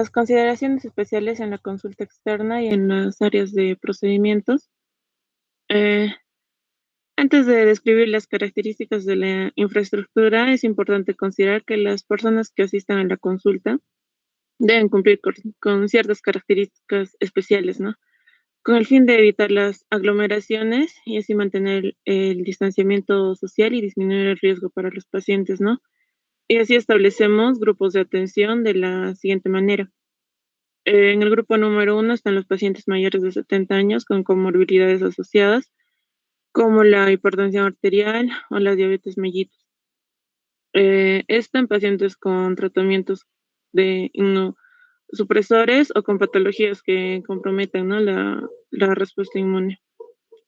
Las consideraciones especiales en la consulta externa y en las áreas de procedimientos. Eh, Antes de describir las características de la infraestructura, es importante considerar que las personas que asistan a la consulta deben cumplir con ciertas características especiales, ¿no? Con el fin de evitar las aglomeraciones y así mantener el distanciamiento social y disminuir el riesgo para los pacientes, ¿no? Y así establecemos grupos de atención de la siguiente manera. En el grupo número uno están los pacientes mayores de 70 años con comorbilidades asociadas, como la hipertensión arterial o la diabetes mellitus. Esto en pacientes con tratamientos de inmunosupresores o con patologías que comprometan, ¿no?, la respuesta inmune.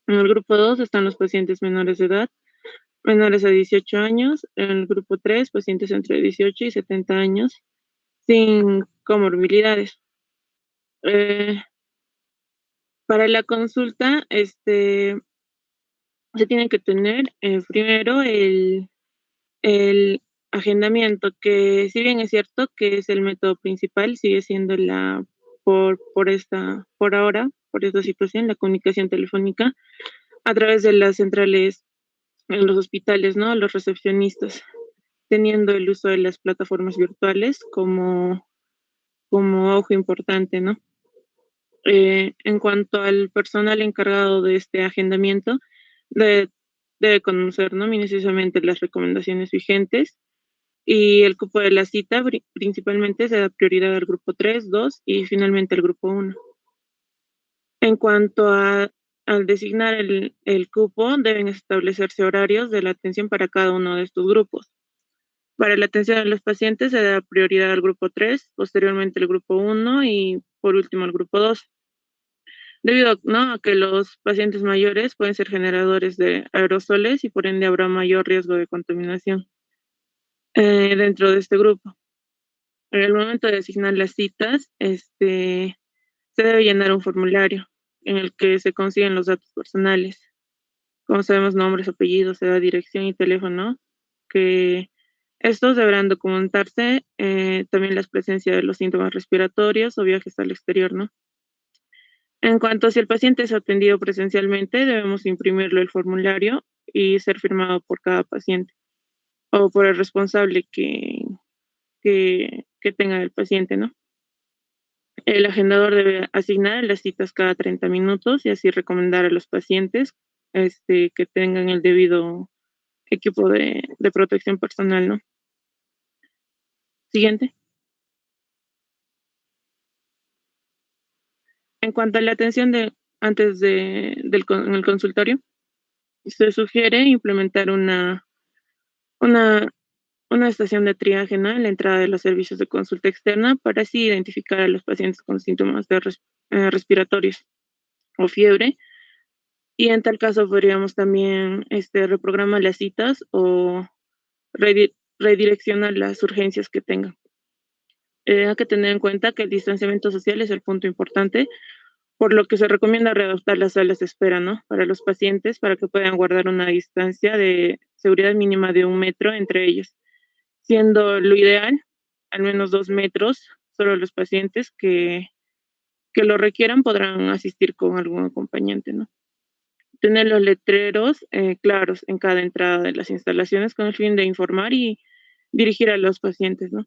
En el grupo 2 están los pacientes menores de edad, menores a 18 años. En el grupo 3, pacientes entre 18 y 70 años sin comorbilidades. Eh, para la consulta, se tiene que tener primero el agendamiento, que si bien es cierto que es el método principal, sigue siendo por ahora, por esta situación, la comunicación telefónica a través de las centrales en los hospitales, ¿no? Los recepcionistas, teniendo el uso de las plataformas virtuales como ojo importante, ¿no? En cuanto al personal encargado de este agendamiento, de- debe conocer, ¿no?, minuciosamente las recomendaciones vigentes y el cupo de la cita principalmente se da prioridad al grupo 3, 2 y finalmente al grupo 1. En cuanto al designar el cupo, deben establecerse horarios de la atención para cada uno de estos grupos. Para la atención a los pacientes se da prioridad al grupo 3, posteriormente al grupo 1 y por último al grupo 2. Debido, ¿no?, a que los pacientes mayores pueden ser generadores de aerosoles y por ende habrá mayor riesgo de contaminación dentro de este grupo. En el momento de asignar las citas, se debe llenar un formulario en el que se consiguen los datos personales, como sabemos, nombres, apellidos, edad, dirección y teléfono, que estos deberán documentarse, también la presencia de los síntomas respiratorios o viajes al exterior, ¿no? En cuanto a si el paciente es atendido presencialmente, debemos imprimirlo el formulario y ser firmado por cada paciente o por el responsable que tenga el paciente, ¿no? El agendador debe asignar las citas cada 30 minutos y así recomendar a los pacientes que tengan el debido equipo de protección personal, ¿no? Siguiente. En cuanto a la atención antes en el consultorio, se sugiere implementar una, una estación de triaje, ¿no?, en la entrada de los servicios de consulta externa para así identificar a los pacientes con síntomas respiratorios o fiebre. Y en tal caso podríamos también reprogramar las citas o redireccionar las urgencias que tengan. Hay que tener en cuenta que el distanciamiento social es el punto importante, por lo que se recomienda readaptar las salas de espera, ¿no?, para los pacientes para que puedan guardar una distancia de seguridad mínima de 1 metro entre ellos, siendo lo ideal al menos 2 metros. Solo los pacientes que lo requieran podrán asistir con algún acompañante, ¿no? Tener los letreros claros en cada entrada de las instalaciones con el fin de informar y dirigir a los pacientes, ¿no?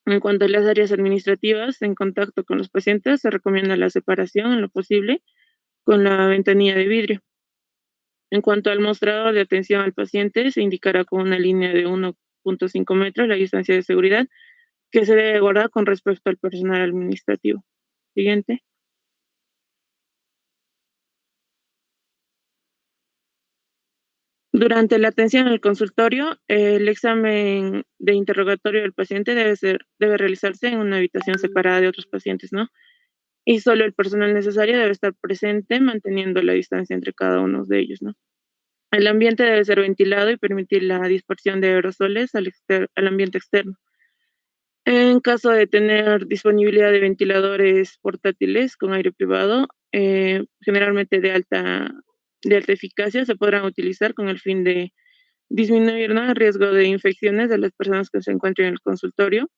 En cuanto a las áreas administrativas, en contacto con los pacientes, se recomienda la separación en lo posible con la ventanilla de vidrio. En cuanto al mostrador de atención al paciente, se indicará con una línea de 1.5 metros la distancia de seguridad que se debe guardar con respecto al personal administrativo. Siguiente. Durante la atención en el consultorio, el examen de interrogatorio del paciente debe realizarse en una habitación separada de otros pacientes, ¿no? Y solo el personal necesario debe estar presente, manteniendo la distancia entre cada uno de ellos, ¿no? El ambiente debe ser ventilado y permitir la dispersión de aerosoles al ambiente externo. En caso de tener disponibilidad de ventiladores portátiles con aire privado, generalmente de alta eficacia, se podrán utilizar con el fin de disminuir, ¿no?, el riesgo de infecciones de las personas que se encuentren en el consultorio.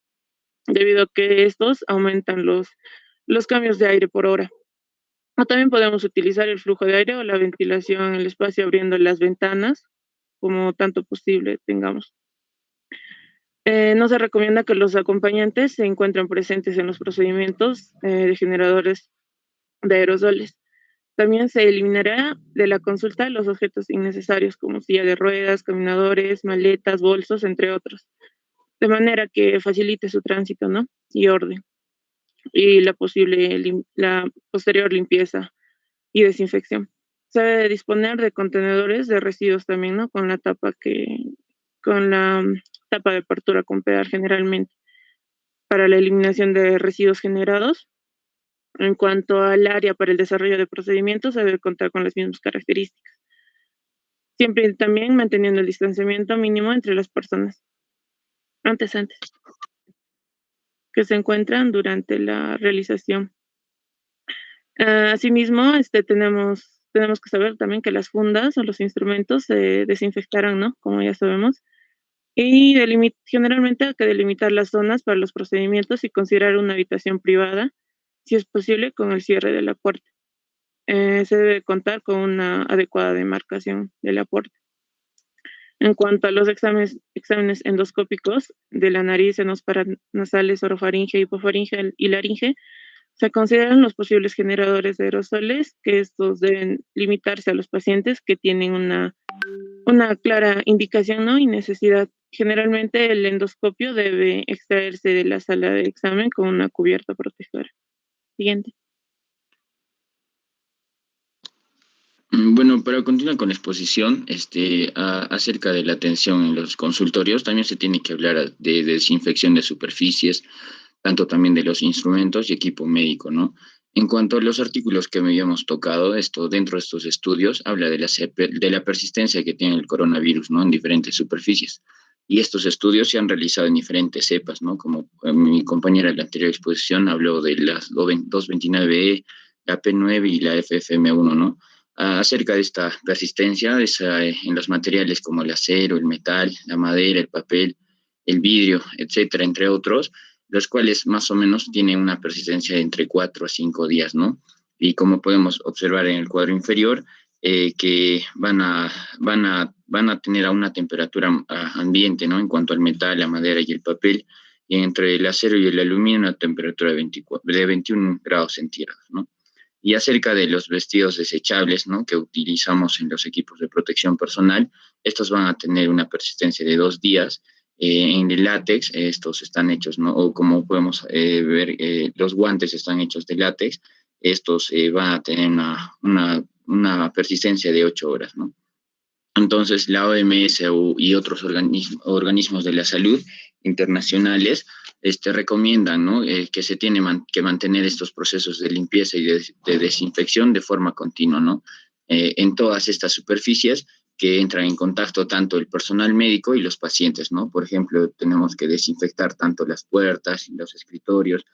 debido a que estos aumentan los cambios de aire por hora. O también podemos utilizar el flujo de aire o la ventilación en el espacio abriendo las ventanas, como tanto posible tengamos. No se recomienda que los acompañantes se encuentren presentes en los procedimientos de generadores de aerosoles. También se eliminará de la consulta los objetos innecesarios como silla de ruedas, caminadores, maletas, bolsos, entre otros, de manera que facilite su tránsito, ¿no? Y orden, y la posterior limpieza y desinfección. Se debe disponer de contenedores de residuos también, ¿no? Con la tapa de apertura con pedal generalmente, para la eliminación de residuos generados. En cuanto al área para el desarrollo de procedimientos, debe contar con las mismas características, siempre y también manteniendo el distanciamiento mínimo entre las personas antes que se encuentran durante la realización. Asimismo, tenemos que saber también que las fundas o los instrumentos se desinfectarán, ¿no? Como ya sabemos, y generalmente hay que delimitar las zonas para los procedimientos y considerar una habitación privada, si es posible, con el cierre de la puerta. Se debe contar con una adecuada demarcación de la puerta. En cuanto a los exámenes endoscópicos de la nariz, senos paranasales, orofaringe, hipofaringe y laringe, se consideran los posibles generadores de aerosoles, que estos deben limitarse a los pacientes que tienen una clara indicación, ¿no? Y necesidad. Generalmente el endoscopio debe extraerse de la sala de examen con una cubierta protectora. Siguiente. Bueno, para continuar con la exposición, acerca de la atención en los consultorios, también se tiene que hablar de desinfección de superficies, tanto también de los instrumentos y equipo médico, ¿no? En cuanto a los artículos que habíamos tocado, esto dentro de estos estudios habla de la persistencia que tiene el coronavirus, ¿no? En diferentes superficies. Y estos estudios se han realizado en diferentes cepas, ¿no? Como mi compañera en la anterior exposición habló de las 229E, la P9 y la FFM1, ¿no? Acerca de esta persistencia en los materiales como el acero, el metal, la madera, el papel, el vidrio, etcétera, entre otros, los cuales más o menos tienen una persistencia de entre 4 a 5 días, ¿no? Y como podemos observar en el cuadro inferior, que van a tener a una temperatura ambiente, ¿no? En cuanto al metal, la madera y el papel, y entre el acero y el aluminio una temperatura de 21 grados centígrados, ¿no? Y acerca de los vestidos desechables, ¿no? Que utilizamos en los equipos de protección personal, estos van a tener una persistencia de 2 días. En el látex, estos están hechos, ¿no? O como podemos ver, los guantes están hechos de látex, estos van a tener una persistencia de 8 horas, ¿no? Entonces, la OMS y otros organismos de la salud internacionales recomiendan, ¿no? Que se tiene que mantener estos procesos de limpieza y de desinfección de forma continua, ¿no? En todas estas superficies que entran en contacto tanto el personal médico y los pacientes, ¿no? Por ejemplo, tenemos que desinfectar tanto las puertas, los escritorios,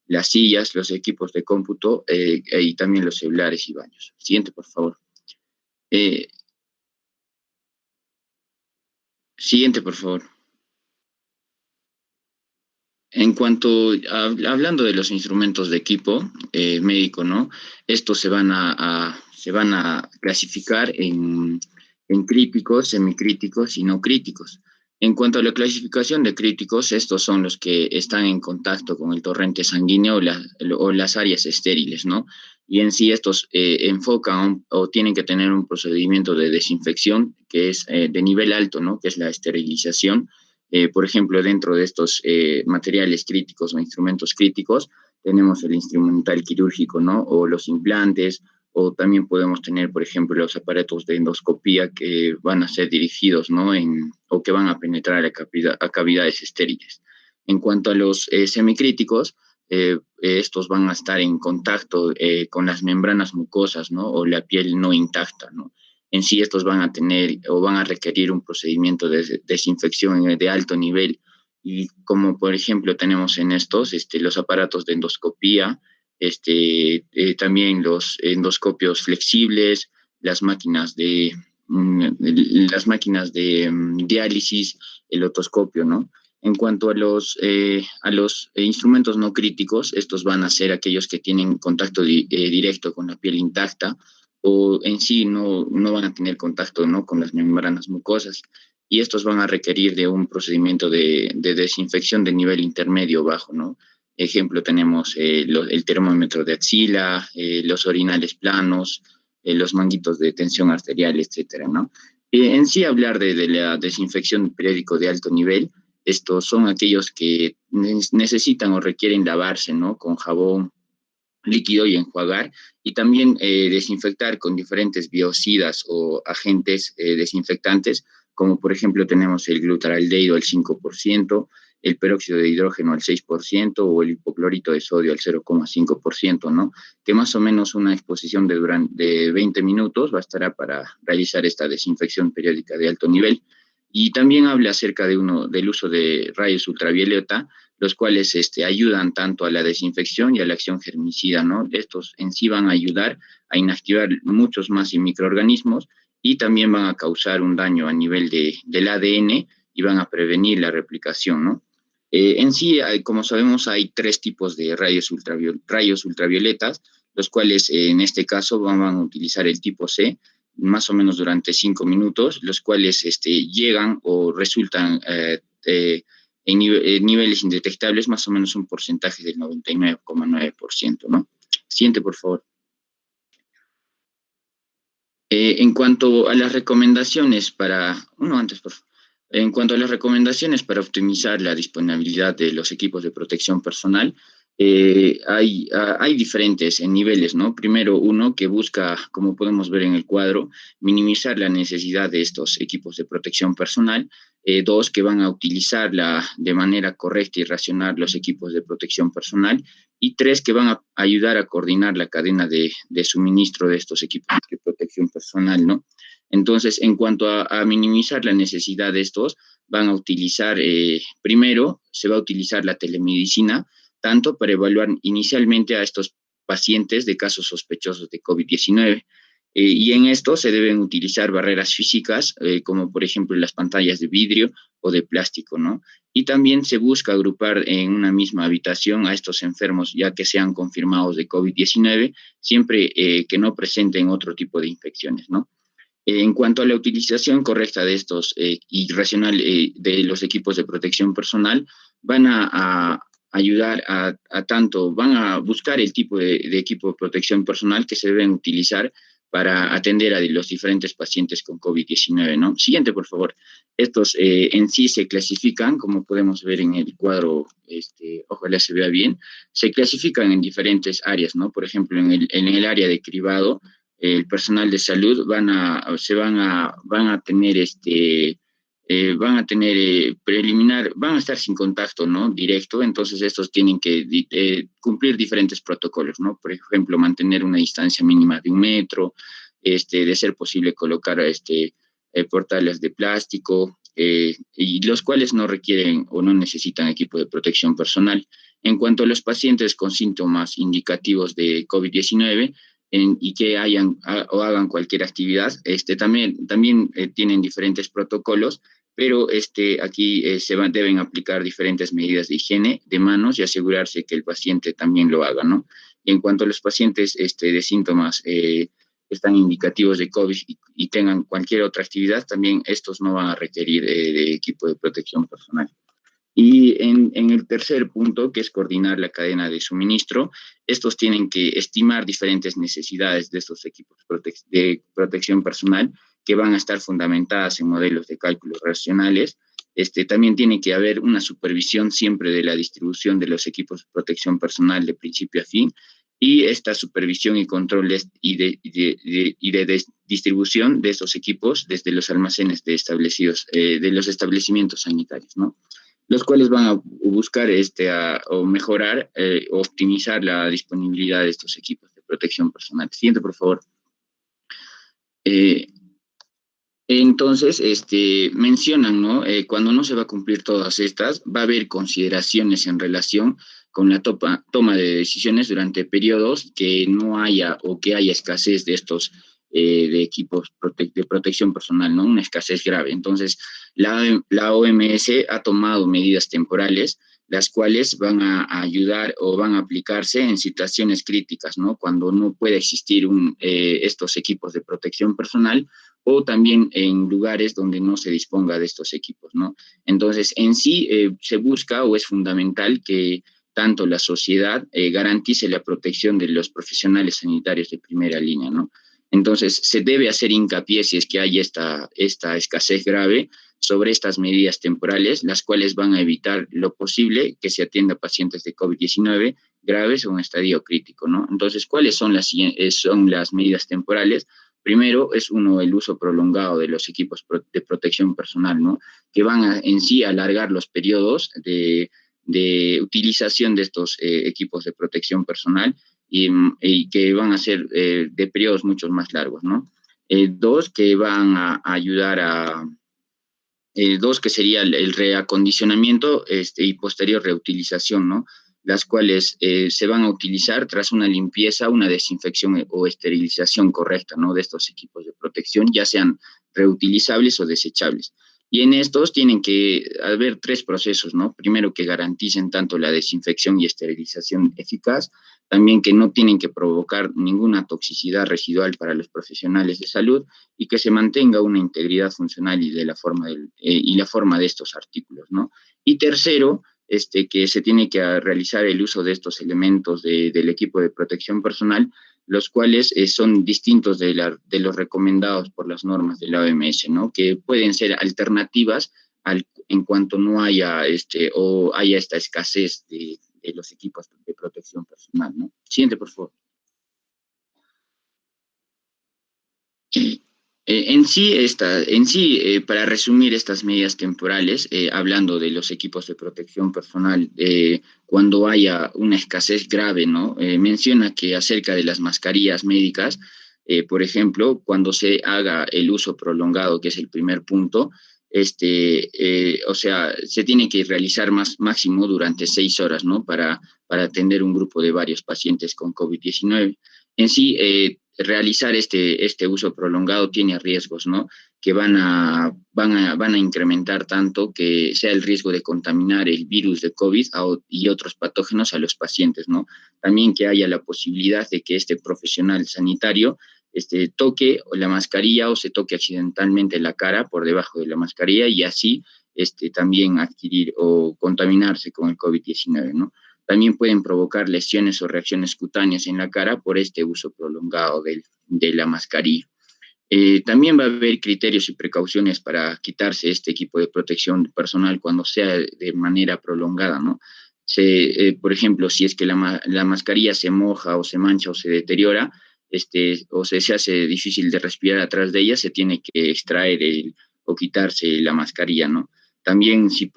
las sillas, los equipos de cómputo y también los celulares y baños. Siguiente, por favor. Eh, Siguiente, por favor. En cuanto hablando de los instrumentos de equipo médico, ¿no? Estos se van a clasificar en críticos, semicríticos y no críticos. En cuanto a la clasificación de críticos, estos son los que están en contacto con el torrente sanguíneo o las áreas estériles, ¿no? Y en sí estos enfocan o tienen que tener un procedimiento de desinfección que es de nivel alto, ¿no? Que es la esterilización. Por ejemplo, dentro de estos materiales críticos o instrumentos críticos, tenemos el instrumental quirúrgico, ¿no? O los implantes, o también podemos tener, por ejemplo, los aparatos de endoscopía que van a ser dirigidos, ¿no? O que van a penetrar a cavidades estériles. En cuanto a los semicríticos, estos van a estar en contacto con las membranas mucosas, ¿no? O la piel no intacta, ¿no? En sí estos van a tener o van a requerir un procedimiento de desinfección de alto nivel. Y como por ejemplo tenemos en estos los aparatos de endoscopía, también los endoscopios flexibles, las máquinas las máquinas de diálisis, el otoscopio, ¿no? En cuanto a los instrumentos no críticos, estos van a ser aquellos que tienen contacto directo con la piel intacta o en sí no van a tener contacto, ¿no?, con las membranas mucosas, y estos van a requerir de un procedimiento de desinfección de nivel intermedio bajo, ¿no? Ejemplo, tenemos el termómetro de axila, los orinales planos, los manguitos de tensión arterial, etcétera, ¿no? En sí, hablar de la desinfección periódico de alto nivel, estos son aquellos que necesitan o requieren lavarse, ¿no?, con jabón líquido y enjuagar, y también desinfectar con diferentes biocidas o agentes desinfectantes, como por ejemplo tenemos el glutaraldehído al 5%, el peróxido de hidrógeno al 6% o el hipoclorito de sodio al 0,5%, ¿no? Que más o menos una exposición de 20 minutos bastará para realizar esta desinfección periódica de alto nivel. Y también habla acerca del uso de rayos ultravioleta, los cuales ayudan tanto a la desinfección y a la acción germicida, ¿no? Estos en sí van a ayudar a inactivar muchos más microorganismos y también van a causar un daño a nivel del ADN y van a prevenir la replicación, ¿no? En sí, como sabemos, hay tres tipos de rayos ultravioletas, los cuales en este caso van a utilizar el tipo C, más o menos durante 5 minutos, los cuales llegan o resultan en niveles indetectables, más o menos un porcentaje del 99,9%, ¿no? Siguiente, por favor. En cuanto a las recomendaciones antes, por favor. En cuanto a las recomendaciones para optimizar la disponibilidad de los equipos de protección personal, hay diferentes niveles, ¿no? Primero, uno que busca, como podemos ver en el cuadro, minimizar la necesidad de estos equipos de protección personal. Dos, que van a utilizarla de manera correcta y racional los equipos de protección personal. Y tres, que van a ayudar a coordinar la cadena de suministro de estos equipos de protección personal, ¿no? Entonces, en cuanto a minimizar la necesidad de estos, van a utilizar, primero, se va a utilizar la telemedicina, tanto para evaluar inicialmente a estos pacientes de casos sospechosos de COVID-19. Y en esto se deben utilizar barreras físicas, como por ejemplo las pantallas de vidrio o de plástico, ¿no? Y también se busca agrupar en una misma habitación a estos enfermos, ya que sean confirmados de COVID-19, siempre que no presenten otro tipo de infecciones, ¿no? En cuanto a la utilización correcta de estos y racional de los equipos de protección personal, van a ayudar van a buscar el tipo de equipo de protección personal que se deben utilizar para atender a los diferentes pacientes con COVID-19, ¿no? Siguiente, por favor. Estos en sí se clasifican, como podemos ver en el cuadro, ojalá se vea bien, se clasifican en diferentes áreas, ¿no? Por ejemplo, en el área de cribado, el personal de salud van a tener van a estar sin contacto, ¿no?, directo, entonces estos tienen que cumplir diferentes protocolos, ¿no? Por ejemplo, mantener una distancia mínima de 1 metro, de ser posible colocar portales de plástico, y los cuales no requieren o no necesitan equipo de protección personal. En cuanto a los pacientes con síntomas indicativos de COVID-19, y que o hagan cualquier actividad, también tienen diferentes protocolos, pero aquí deben aplicar diferentes medidas de higiene de manos y asegurarse que el paciente también lo haga, ¿no? Y en cuanto a los pacientes de síntomas que están indicativos de COVID y tengan cualquier otra actividad, también estos no van a requerir de equipo de protección personal. Y en el tercer punto, que es coordinar la cadena de suministro, estos tienen que estimar diferentes necesidades de estos equipos de protección personal que van a estar fundamentadas en modelos de cálculos racionales. También tiene que haber una supervisión siempre de la distribución de los equipos de protección personal de principio a fin, y esta supervisión y control de distribución de estos equipos desde los almacenes de los establecimientos sanitarios, ¿no? Los cuales van a buscar o mejorar o optimizar la disponibilidad de estos equipos de protección personal. Siguiente, por favor. Entonces, mencionan, ¿no? Cuando no se va a cumplir todas estas, va a haber consideraciones en relación con la toma de decisiones durante periodos que no haya o que haya escasez de estos de equipos de protección personal, ¿no? Una escasez grave. Entonces, la OMS ha tomado medidas temporales, las cuales van a ayudar o van a aplicarse en situaciones críticas, ¿no? Cuando no puede existir estos equipos de protección personal o también en lugares donde no se disponga de estos equipos, ¿no? Entonces, en sí se busca o es fundamental que tanto la sociedad garantice la protección de los profesionales sanitarios de primera línea, ¿no? Entonces, se debe hacer hincapié si es que hay esta escasez grave sobre estas medidas temporales, las cuales van a evitar lo posible que se atienda a pacientes de COVID-19 graves o en estadio crítico, ¿no? Entonces, ¿cuáles son las medidas temporales? Primero es el uso prolongado de los equipos de protección personal, ¿no? Que van en sí a alargar los periodos de utilización de estos equipos de protección personal y que van a ser de periodos mucho más largos, ¿no? Dos, que van a ayudar dos, que sería el reacondicionamiento y posterior reutilización, ¿no? Las cuales se van a utilizar tras una limpieza, una desinfección o esterilización correcta, ¿no? De estos equipos de protección, ya sean reutilizables o desechables. Y en estos tienen que haber tres procesos, ¿no? Primero, que garanticen tanto la desinfección y esterilización eficaz, también que no tienen que provocar ninguna toxicidad residual para los profesionales de salud y que se mantenga una integridad funcional y la forma de estos artículos, ¿no? Y tercero, que se tiene que realizar el uso de estos elementos del equipo de protección personal, los cuales son distintos de los recomendados por las normas de la OMS, ¿no? Que pueden ser alternativas en cuanto no haya o haya esta escasez de los equipos de protección personal, ¿no? Siguiente, por favor. Para resumir estas medidas temporales, hablando de los equipos de protección personal, cuando haya una escasez grave, ¿no? Menciona que acerca de las mascarillas médicas, por ejemplo, cuando se haga el uso prolongado, que es el primer punto, o sea, se tiene que realizar máximo durante 6 horas, ¿no? Para atender un grupo de varios pacientes con COVID-19. En sí, realizar este uso prolongado tiene riesgos, ¿no? Que van a incrementar tanto que sea el riesgo de contaminar el virus de COVID y otros patógenos a los pacientes, ¿no? También que haya la posibilidad de que este profesional sanitario toque la mascarilla o se toque accidentalmente la cara por debajo de la mascarilla y así también adquirir o contaminarse con el COVID-19, ¿no? También pueden provocar lesiones o reacciones cutáneas en la cara por este uso prolongado de la mascarilla. También va a haber criterios y precauciones para quitarse este equipo de protección personal cuando sea de manera prolongada, ¿no? Por ejemplo, si es que la mascarilla se moja o se mancha o se deteriora, o se hace difícil de respirar atrás de ella, se tiene que extraer o quitarse la mascarilla, ¿no? También si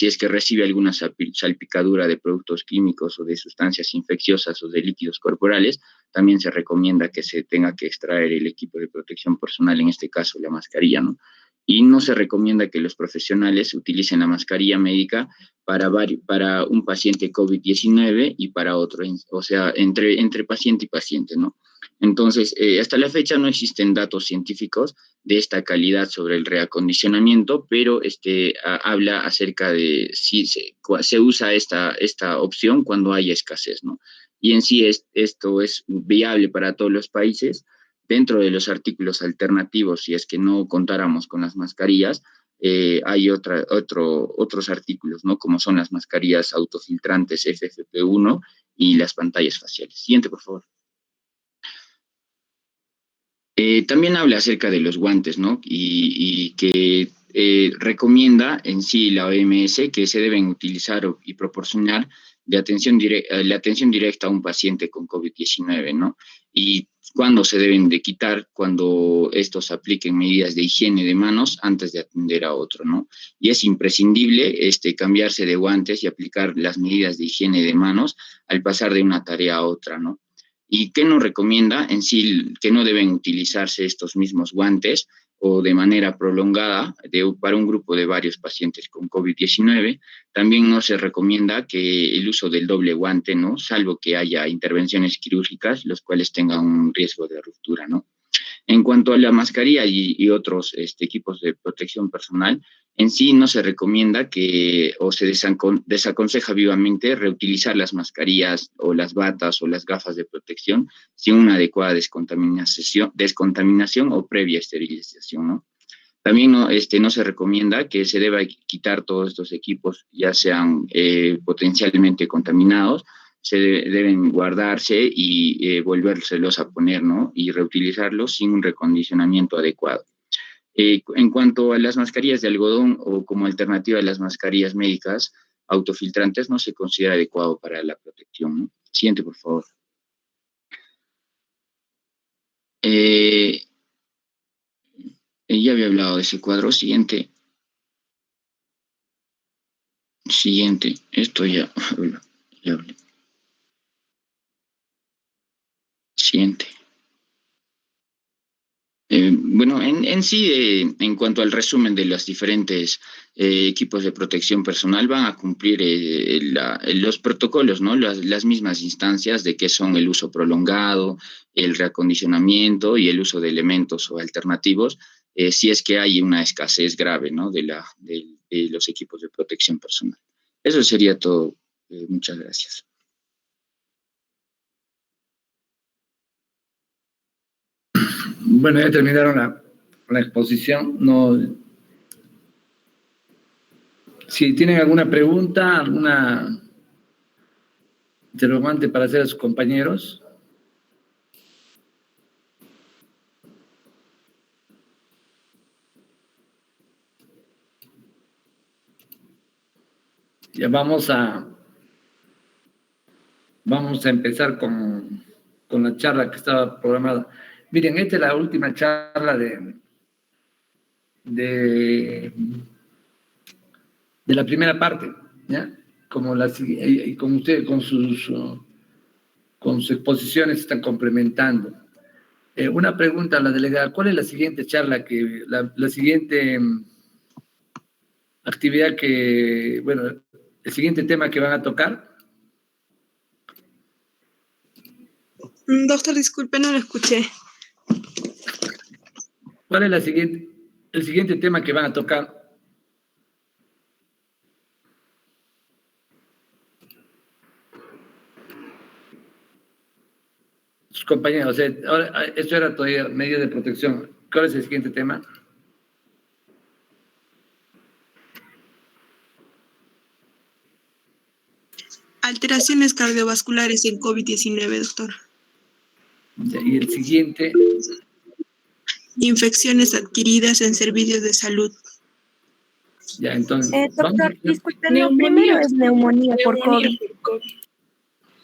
es que recibe alguna salpicadura de productos químicos o de sustancias infecciosas o de líquidos corporales, también se recomienda que se tenga que extraer el equipo de protección personal, en este caso la mascarilla, ¿no? Y no se recomienda que los profesionales utilicen la mascarilla médica para un paciente COVID-19 y para otro, o sea, entre paciente y paciente, ¿no? Entonces, hasta la fecha no existen datos científicos de esta calidad sobre el reacondicionamiento, pero habla acerca de si se usa esta opción cuando hay escasez, ¿no? Y en sí esto es viable para todos los países. Dentro de los artículos alternativos, si es que no contáramos con las mascarillas, hay otros artículos, ¿no? Como son las mascarillas autofiltrantes FFP1 y las pantallas faciales. Siguiente, por favor. También habla acerca de los guantes, ¿no? Y que recomienda en sí la OMS que se deben utilizar y proporcionar la atención directa a un paciente con COVID-19, ¿no? Y cuándo se deben de quitar, cuando estos apliquen medidas de higiene de manos antes de atender a otro, ¿no? Y es imprescindible cambiarse de guantes y aplicar las medidas de higiene de manos al pasar de una tarea a otra, ¿no? ¿Y qué nos recomienda? En sí, que no deben utilizarse estos mismos guantes o de manera prolongada para un grupo de varios pacientes con COVID-19. También no se recomienda que el uso del doble guante, ¿no? Salvo que haya intervenciones quirúrgicas, los cuales tengan un riesgo de ruptura, ¿no? En cuanto a la mascarilla y otros equipos de protección personal, en sí no se recomienda o se desaconseja vivamente reutilizar las mascarillas o las batas o las gafas de protección sin una adecuada descontaminación o previa esterilización, ¿no? También no se recomienda que se deba quitar todos estos equipos, ya sean potencialmente contaminados, deben guardarse y volvérselos a poner, ¿no? Y reutilizarlos sin un recondicionamiento adecuado. En cuanto a las mascarillas de algodón o como alternativa a las mascarillas médicas autofiltrantes, no se considera adecuado para la protección, ¿no? Siguiente, por favor. Ya había hablado de ese cuadro. Siguiente. Esto ya hablé. Siguiente. Bueno, en sí, en cuanto al resumen de los diferentes equipos de protección personal, van a cumplir los protocolos, ¿no? Las mismas instancias de que son el uso prolongado, el reacondicionamiento y el uso de elementos o alternativos, si es que hay una escasez grave, ¿no? De los equipos de protección personal. Eso sería todo. Muchas gracias. Bueno, ya terminaron la exposición. No, si tienen alguna pregunta, alguna interrogante para hacer a sus compañeros. Ya vamos a empezar con la charla que estaba programada. Miren, esta es la última charla de la primera parte, ¿ya? Y con ustedes, con sus exposiciones se están complementando. Una pregunta a la delegada, ¿cuál es la siguiente charla, la siguiente actividad el siguiente tema que van a tocar? Doctor, disculpe, no lo escuché. ¿Cuál es el siguiente tema que van a tocar? Sus compañeros, ahora, esto era todavía medidas de protección. ¿Cuál es el siguiente tema? Alteraciones cardiovasculares en COVID-19, doctor. Y el siguiente. Infecciones adquiridas en servicios de salud. Ya, entonces. Doctor, disculpen, lo primero es neumonía por COVID.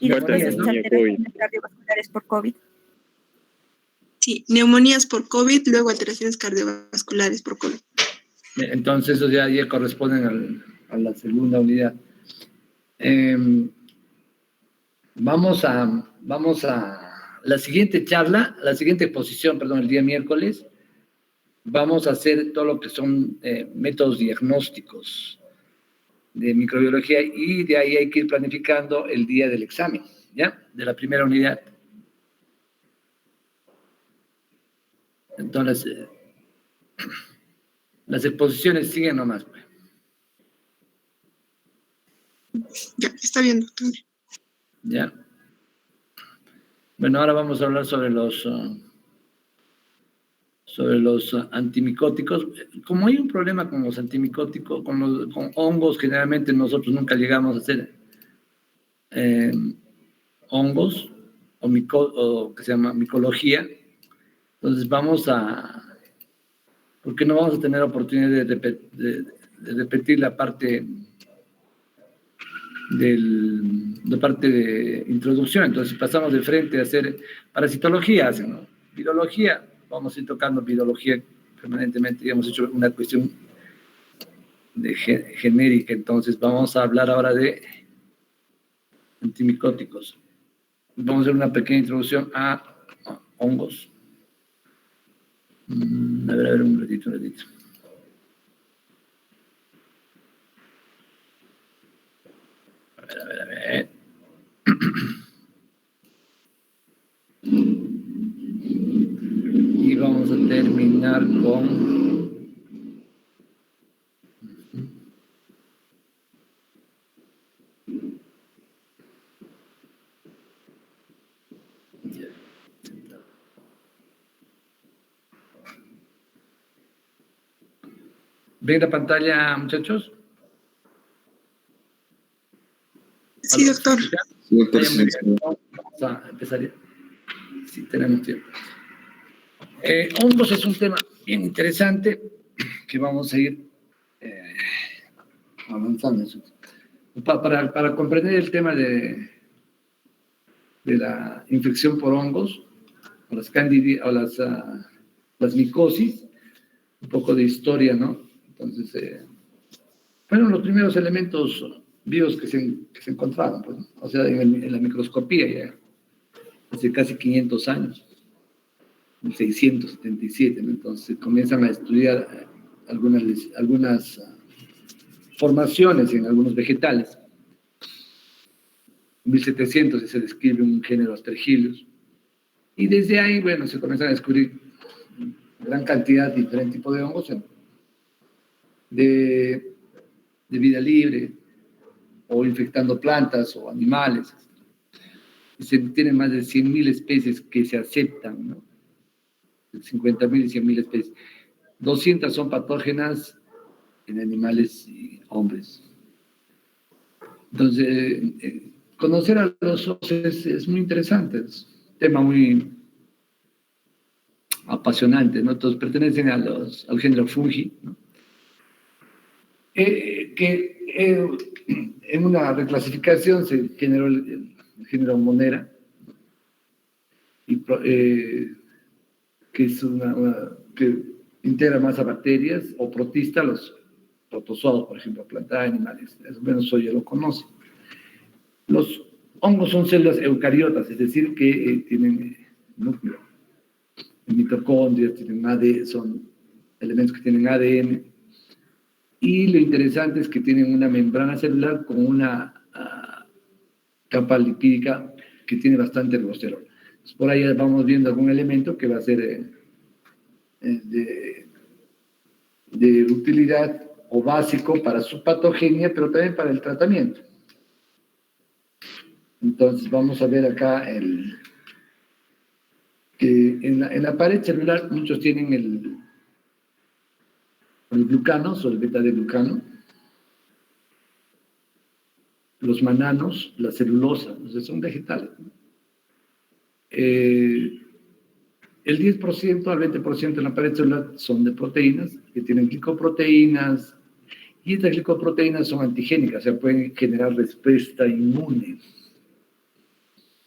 Y después es alteraciones cardiovasculares por COVID. Sí, neumonías por COVID, luego alteraciones cardiovasculares por COVID. Entonces, esos ya corresponden a la segunda unidad. Vamos a la siguiente charla, la siguiente exposición, perdón, el día miércoles, vamos a hacer todo lo que son métodos diagnósticos de microbiología y de ahí hay que ir planificando el día del examen, ¿ya? De la primera unidad. Entonces, las exposiciones siguen nomás, pues. Ya, está bien, doctor. Ya. Bueno, ahora vamos a hablar sobre los antimicóticos. Como hay un problema con los antimicóticos, con hongos, generalmente nosotros nunca llegamos a hacer hongos o que se llama micología. Entonces porque no vamos a tener oportunidad de repetir la parte de introducción. Entonces pasamos de frente a hacer parasitología, ¿no? Virología, vamos a ir tocando virología permanentemente, ya hemos hecho una cuestión genérica, entonces vamos a hablar ahora de antimicóticos. Vamos a hacer una pequeña introducción a hongos. A ver, un ratito. A ver. Y vamos a terminar con... ¿Ven la pantalla, muchachos? Sí, doctor. Sí, doctor, Vamos a empezar ya. Sí, tenemos tiempo. Hongos es un tema bien interesante que vamos a ir avanzando en eso. Para comprender el tema de la infección por hongos, o las micosis, un poco de historia, ¿no? Entonces, fueron los primeros elementos vivos que se encontraron, pues, ¿no? O sea, en la microscopía ya, hace casi 500 años, en 677, ¿no? Entonces comienzan a estudiar algunas formaciones en algunos vegetales. En 1700 se describe un género Aspergillus, y desde ahí, bueno, se comienzan a descubrir gran cantidad de diferentes tipos de hongos de vida libre, o infectando plantas o animales. Se tienen más de 100.000 especies que se aceptan, ¿no? 50.000 y 100.000 especies. 200 son patógenas en animales y hombres. Entonces, conocer a los hongos es muy interesante, es un tema muy apasionante, ¿no? Entonces, pertenecen al género fungi, ¿no? En una reclasificación se generó el género Monera, que es que integra más a bacterias, o protista, los protozoos, por ejemplo, plantas, animales. Eso menos hoy ya lo conoce. Los hongos son células eucariotas, es decir, que tienen núcleo, mitocondrias, son elementos que tienen ADN. Y lo interesante es que tienen una membrana celular con una capa lipídica que tiene bastante ergosterol. Por ahí vamos viendo algún elemento que va a ser de utilidad o básico para su patogenia, pero también para el tratamiento. Entonces vamos a ver acá que en la pared celular muchos tienen el glucano, o el beta-glucano, los mananos, la celulosa, entonces son vegetales, ¿no? El 10% al 20% en la pared celular son de proteínas, que tienen glicoproteínas, y estas glicoproteínas son antigénicas, o sea, pueden generar respuesta inmune,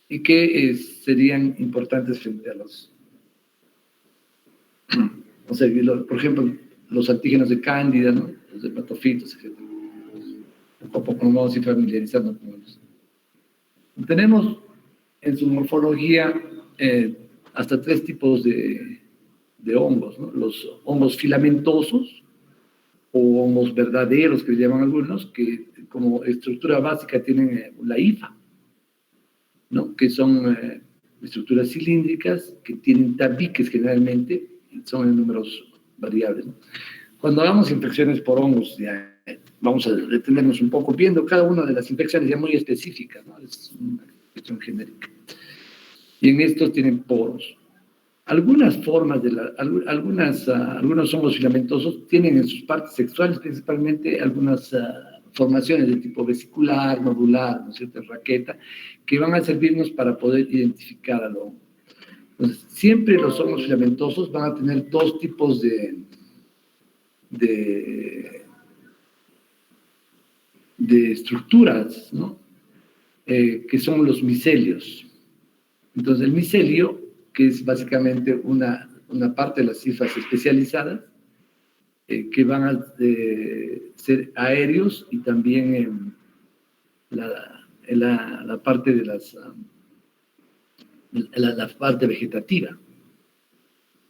y que serían importantes frente a los... O sea, por ejemplo, los antígenos de cándida, ¿no? Los de patofitos, etc. Poco a poco nos vamos a ir familiarizando con ellos. Tenemos en su morfología hasta 3 tipos de hongos, ¿no? Los hongos filamentosos, o hongos verdaderos, que le llaman algunos, que como estructura básica tienen la hifa, ¿no? Que son estructuras cilíndricas que tienen tabiques generalmente, y son en números variables, ¿no? Cuando hagamos infecciones por hongos, ya vamos a detenernos un poco viendo cada una de las infecciones ya muy específicas, ¿no? Es una cuestión genérica. Y en estos tienen poros. Algunas formas algunos hongos filamentosos tienen en sus partes sexuales principalmente algunas formaciones de tipo vesicular, nodular, ¿no es cierto?, raqueta, que van a servirnos para poder identificar al hongo. Entonces, siempre los hongos filamentosos van a tener 2 tipos de estructuras, ¿no? Que son los micelios. Entonces, el micelio, que es básicamente una parte de las hifas especializadas, que van a ser aéreos, y también la parte de la parte vegetativa.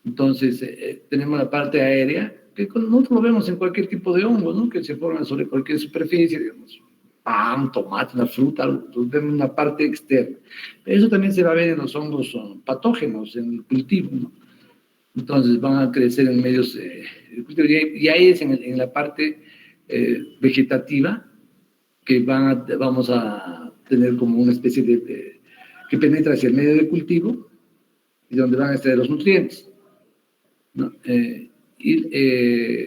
Entonces, tenemos la parte aérea, que nosotros lo vemos en cualquier tipo de hongo, ¿no? Que se forman sobre cualquier superficie, digamos, pan, tomate, una fruta, vemos una parte externa. Pero eso también se va a ver en los hongos patógenos, en el cultivo, ¿no? Entonces, van a crecer en medios y ahí es en la parte vegetativa que vamos a tener como una especie de que penetra hacia el medio de cultivo y donde van a estar los nutrientes, ¿no?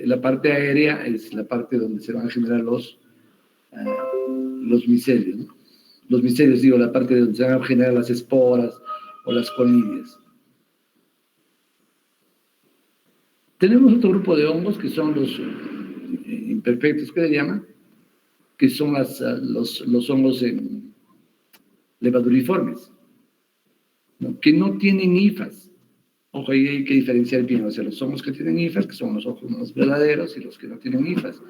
La parte aérea es la parte donde se van a generar los micelios, ¿no? Los micelios, digo, la parte donde se van a generar las esporas o las conidias. Tenemos otro grupo de hongos que son los imperfectos, que le llaman, que son los hongos levaduriformes, ¿no? Que no tienen hifas. Ojo, ahí hay que diferenciar bien, o sea, los hongos que tienen hifas, que son los hongos verdaderos, y los que no tienen hifas,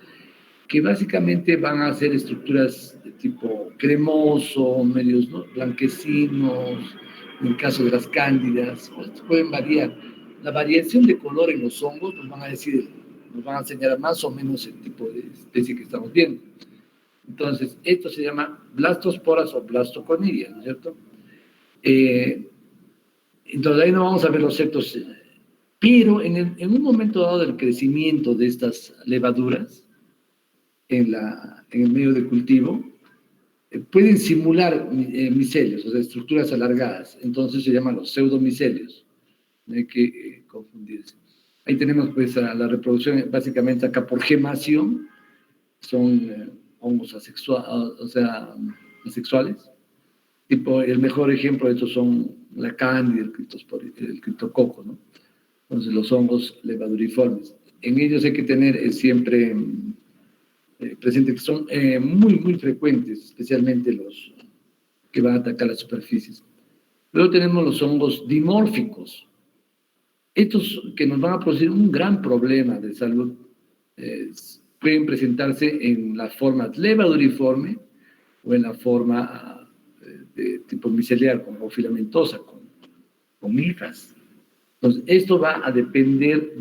que básicamente van a ser estructuras de tipo cremoso, medios, ¿no?, blanquecinos, en el caso de las cándidas, pues pueden variar. La variación de color en los hongos nos van a decir, nos van a señalar más o menos el tipo de especie que estamos viendo. Entonces, esto se llama blastosporas o blastoconidia, ¿no es cierto? Entonces, ahí no vamos a ver los septos, pero en un momento dado del crecimiento de estas levaduras en el medio de cultivo, pueden simular micelios, o sea, estructuras alargadas. Entonces se llaman los pseudomicelios. No hay que confundirse. Ahí tenemos pues a la reproducción básicamente acá por gemación, son hongos asexuales. Tipo, el mejor ejemplo de estos son la cándida, el criptococo, ¿no? Entonces los hongos levaduriformes. En ellos hay que tener siempre presente que son muy, muy frecuentes, especialmente los que van a atacar las superficies. Luego tenemos los hongos dimórficos. Estos que nos van a producir un gran problema de salud pueden presentarse en la forma levaduriforme o en la forma de tipo miceliar, como filamentosa, con hifas. Entonces, esto va a depender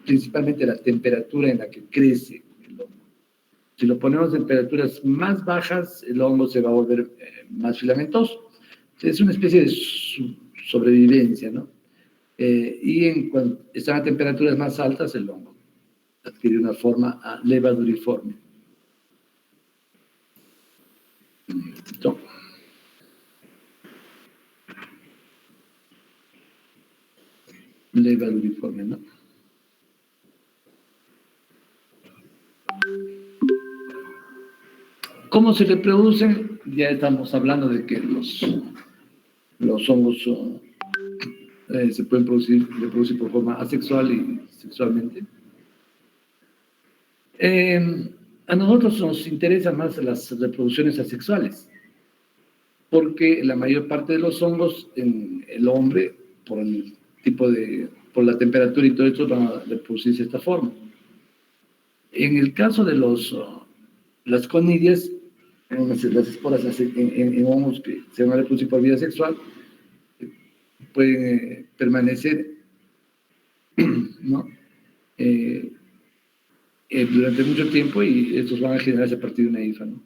principalmente de la temperatura en la que crece el hongo. Si lo ponemos a temperaturas más bajas, el hongo se va a volver más filamentoso. Es una especie de sobrevivencia, ¿no? Y cuando están a temperaturas más altas, el hongo adquiere una forma levaduriforme. Listo. Levaduriforme, ¿no? ¿Cómo se reproducen? Ya estamos hablando de que los hongos se pueden reproducir por forma asexual y sexualmente. A nosotros nos interesan más las reproducciones asexuales, porque la mayor parte de los hongos en el hombre, por la temperatura y todo esto, van a reproducirse de esta forma. En el caso de las conidias, las esporas en hongos que se van a reproducir por vía sexual, pueden permanecer, ¿no?, durante mucho tiempo, y estos van a generarse a partir de una hifa, ¿no?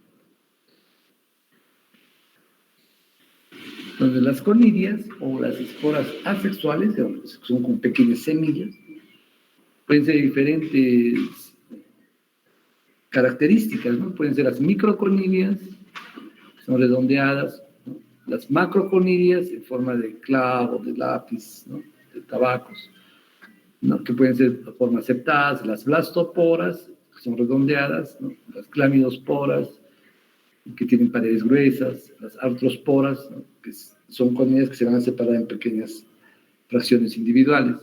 Entonces, las conidias o las esporas asexuales, son con pequeñas semillas, pueden ser diferentes características, ¿no? Pueden ser las microconidias, que son redondeadas, ¿no? Las macroconidias en forma de clavo, de lápiz, ¿no?, de tabacos, ¿no?, que pueden ser de forma aceptadas, las blastoporas, que son redondeadas, ¿no?, las clamidosporas, que tienen paredes gruesas, las artrosporas, ¿no?, que son conidias que se van a separar en pequeñas fracciones individuales.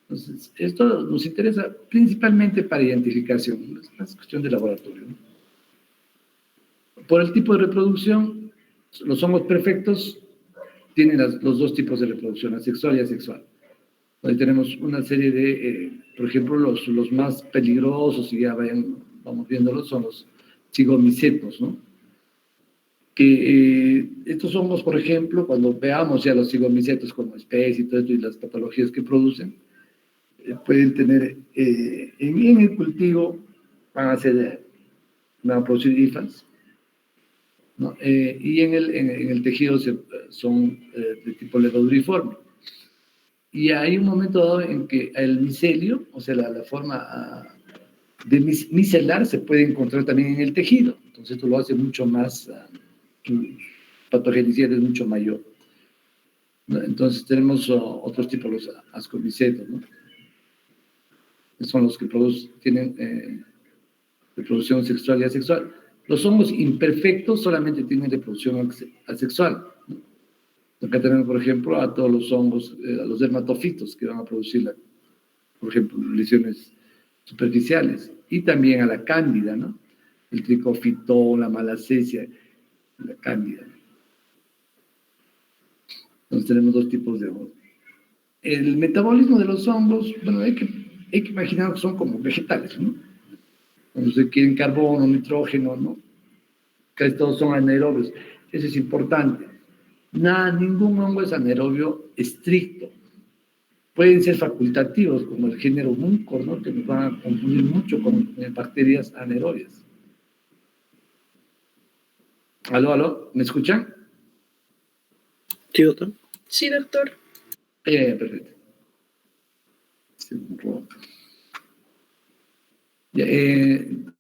Entonces, esto nos interesa principalmente para identificación, es una cuestión de laboratorio, ¿no? Por el tipo de reproducción, los hongos perfectos tienen los dos tipos de reproducción, asexual y asexual. Ahí tenemos una serie de, por ejemplo, los más peligrosos, y ya vamos viéndolos, son los zigomicetos, ¿no?, que estos hongos, por ejemplo, cuando veamos ya los cigomicetos como especie y todo esto y las patologías que producen, pueden tener en el cultivo, van a producir hifas, ¿no? Y en el tejido son de tipo levaduriforme. Y hay un momento dado en que el micelio, o sea, la forma de micelar se puede encontrar también en el tejido. Entonces esto lo hace mucho más, su patogenicidad es mucho mayor, ¿no? Entonces tenemos otros tipos, los ascomicetos, ¿no? Son los que tienen reproducción sexual y asexual. Los hongos imperfectos solamente tienen reproducción asexual, ¿no? Acá tenemos, por ejemplo, a todos los hongos, a los dermatofitos que van a producir, por ejemplo, lesiones superficiales, y también a la cándida, ¿no? El tricofitón, la malacesia, la cándida. Entonces tenemos dos tipos de hongos. El metabolismo de los hongos, bueno, hay que imaginar que son como vegetales, ¿no? Cuando se quieren carbono, nitrógeno, ¿no? Casi todos son anaerobios. Eso es importante. Ningún hongo es anaerobio estricto. Pueden ser facultativos, como el género Mucor, ¿no? Que nos van a confundir mucho con bacterias anaerobias. ¿Aló? ¿Me escuchan? Sí, doctor. Sí, doctor. Perfecto.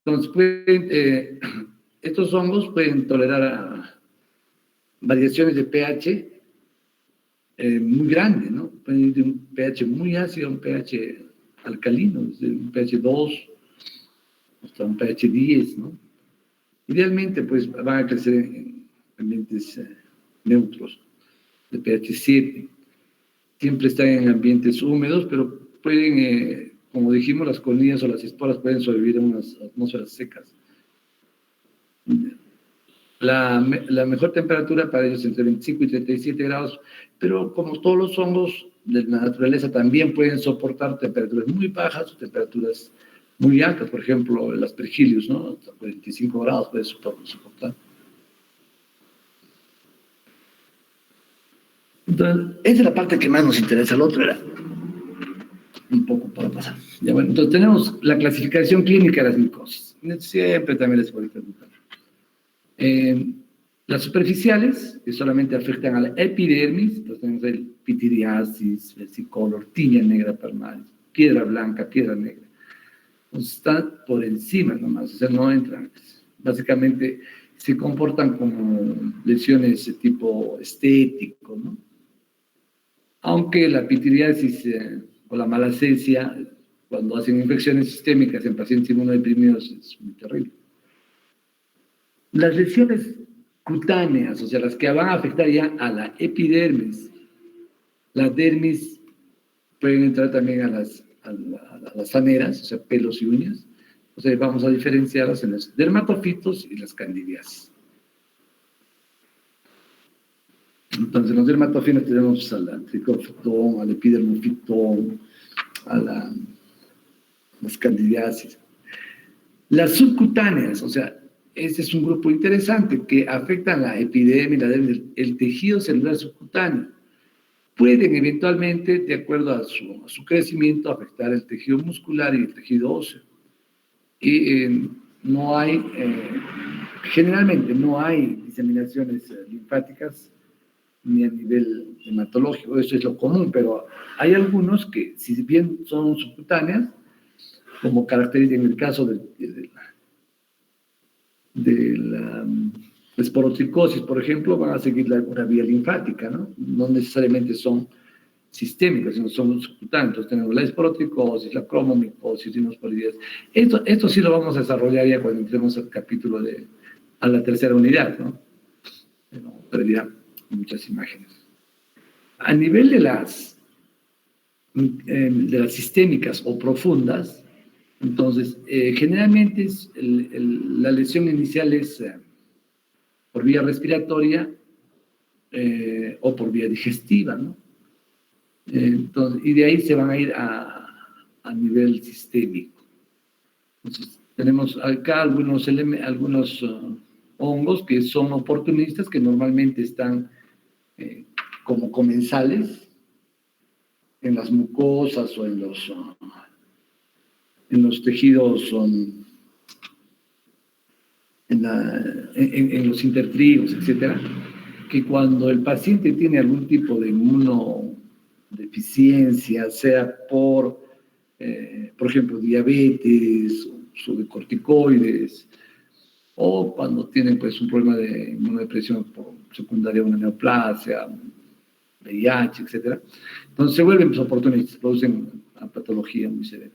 Entonces, estos hongos pueden tolerar variaciones de pH muy grandes, ¿no? Pueden ir de un pH muy ácido a un pH alcalino, desde un pH 2 hasta un pH 10, ¿no? Idealmente, pues, van a crecer en ambientes neutros, de pH 7. Siempre están en ambientes húmedos, pero pueden, como dijimos, las colonias o las esporas pueden sobrevivir en unas atmósferas secas. La mejor temperatura para ellos es entre 25 y 37 grados, pero como todos los hongos de la naturaleza también pueden soportar temperaturas muy bajas o temperaturas muy altas. Por ejemplo, el Aspergillus, ¿no? Hasta 45 grados puede soportar. Entonces, esa es la parte que más nos interesa. El otro era un poco para pasar. Ya bueno, entonces tenemos la clasificación clínica de las micosis. Siempre también les voy a preguntar. Las superficiales, que solamente afectan a la epidermis, entonces tenemos el pitiriasis, versicolor, tiña negra palmaris, piedra blanca, piedra negra. Entonces están por encima nomás, o sea, no entran. Básicamente se comportan como lesiones de tipo estético, ¿no? Aunque la pitiriasis o la malacesia, cuando hacen infecciones sistémicas en pacientes inmunodeprimidos, es muy terrible. Las lesiones cutáneas, o sea, las que van a afectar ya a la epidermis, la dermis, pueden entrar también a las aneras, o sea, pelos y uñas. O sea, vamos a diferenciarlas en los dermatofitos y las candidiasis. Entonces, los dermatofitos tenemos al tricofitón, al epidermofitón, a las candidiasis. Las subcutáneas, o sea, este es un grupo interesante que afectan la epidermis, el tejido celular subcutáneo. Pueden eventualmente, de acuerdo a su crecimiento, afectar el tejido muscular y el tejido óseo. Y no hay, generalmente no hay diseminaciones linfáticas ni a nivel hematológico, eso es lo común, pero hay algunos que, si bien son subcutáneas, como característica en el caso de la esporotricosis, por ejemplo, van a seguir una vía linfática, ¿no? No necesariamente son sistémicas, sino son subcutáneas. Entonces tenemos la esporotricosis, la cromomicosis, rinosporidias. Esto sí lo vamos a desarrollar ya cuando entremos al capítulo a la tercera unidad, ¿no? Pero ya muchas imágenes. A nivel de las sistémicas o profundas, entonces, generalmente la lesión inicial es por vía respiratoria o por vía digestiva, ¿no? Entonces, y de ahí se van a ir a nivel sistémico. Entonces, tenemos acá algunos hongos que son oportunistas, que normalmente están como comensales en las mucosas o en los tejidos, en los intertrigos, etcétera, que cuando el paciente tiene algún tipo de inmunodeficiencia, sea por ejemplo, diabetes, uso de corticoides, o cuando tienen pues un problema de inmunodepresión por secundaria a una neoplasia, VIH, etcétera, entonces se vuelven pues, oportunistas, producen una patología muy severa.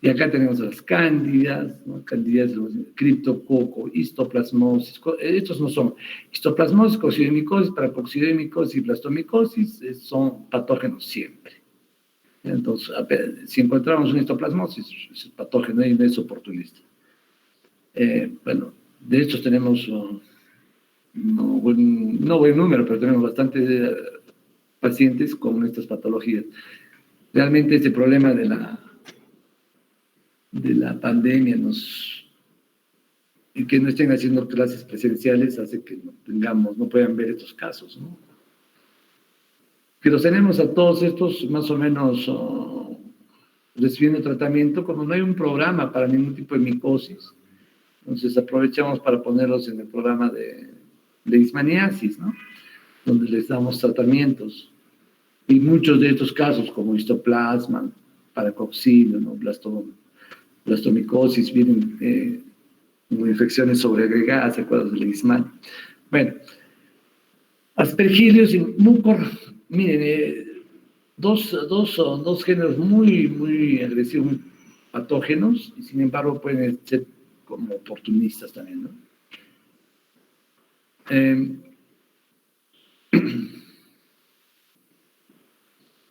Y acá tenemos las cándidas, ¿no? Cándidas, criptococo, histoplasmosis. Estos no son histoplasmosis, coccidiomicosis, paracocidiomicosis y blastomicosis, son patógenos siempre. Entonces, si encontramos un histoplasmosis, es patógeno y no es oportunista. Bueno, de estos tenemos no buen número, pero tenemos bastantes pacientes con estas patologías. Realmente este problema de la pandemia y que no estén haciendo clases presenciales hace que no puedan ver estos casos, ¿no? Que los tenemos a todos estos más o menos recibiendo tratamiento, como no hay un programa para ningún tipo de micosis, entonces aprovechamos para ponerlos en el programa de leishmaniasis, ¿no? Donde les damos tratamientos. Y muchos de estos casos, como histoplasma, paracoccilio, ¿no? Blastomicosis, vienen como infecciones sobreagregadas, acuerdos de leishman. Bueno, aspergillos y mucor, miren, dos géneros muy agresivos, muy patógenos, y sin embargo pueden ser como oportunistas también, ¿no?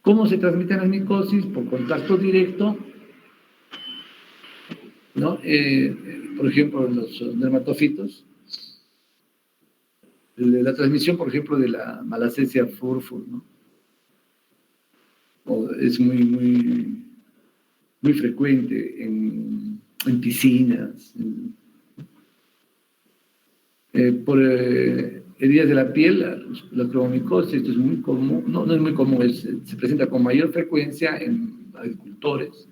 ¿Cómo se transmiten las micosis? Por contacto directo, ¿no? Por ejemplo, en los dermatofitos. La transmisión, por ejemplo, de la malacesia furfur, ¿no? Es muy frecuente en piscinas, por heridas de la piel, la cromomicosis. Esto es muy común, no es muy común, se presenta con mayor frecuencia en agricultores,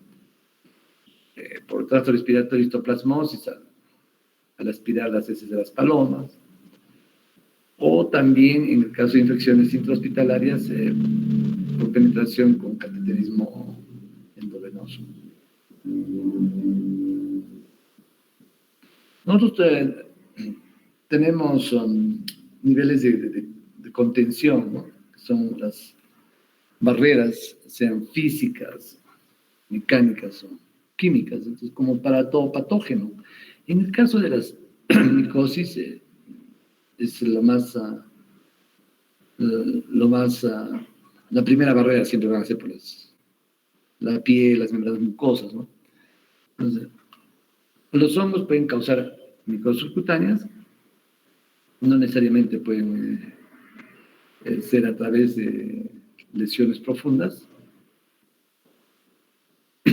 por tracto respiratorio, histoplasmosis, al aspirar las heces de las palomas, o también en el caso de infecciones intrahospitalarias, por penetración con cateterismo endovenoso. Nosotros tenemos niveles de contención, ¿no? Que son las barreras, sean físicas, mecánicas o químicas, entonces como para todo patógeno. En el caso de las micosis, es la primera barrera siempre van a ser por la piel, las membranas mucosas, ¿no? Entonces, los hongos pueden causar micosis subcutáneas, no necesariamente pueden ser a través de lesiones profundas. Ya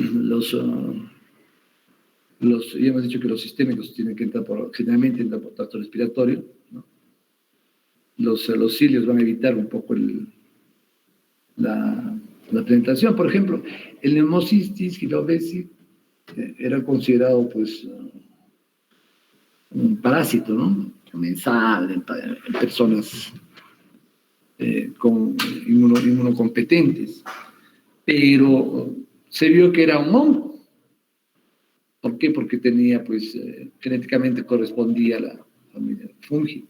hemos dicho que los sistémicos tienen que generalmente entran por tracto respiratorio, ¿no? Los cilios van a evitar un poco la penetración. Por ejemplo, el Pneumocystis gyrovesi era considerado pues un parásito, ¿no? Comensal en personas inmunocompetentes, pero se vio que era un hongo. ¿Por qué? Porque tenía, pues, genéticamente correspondía a la familia fungi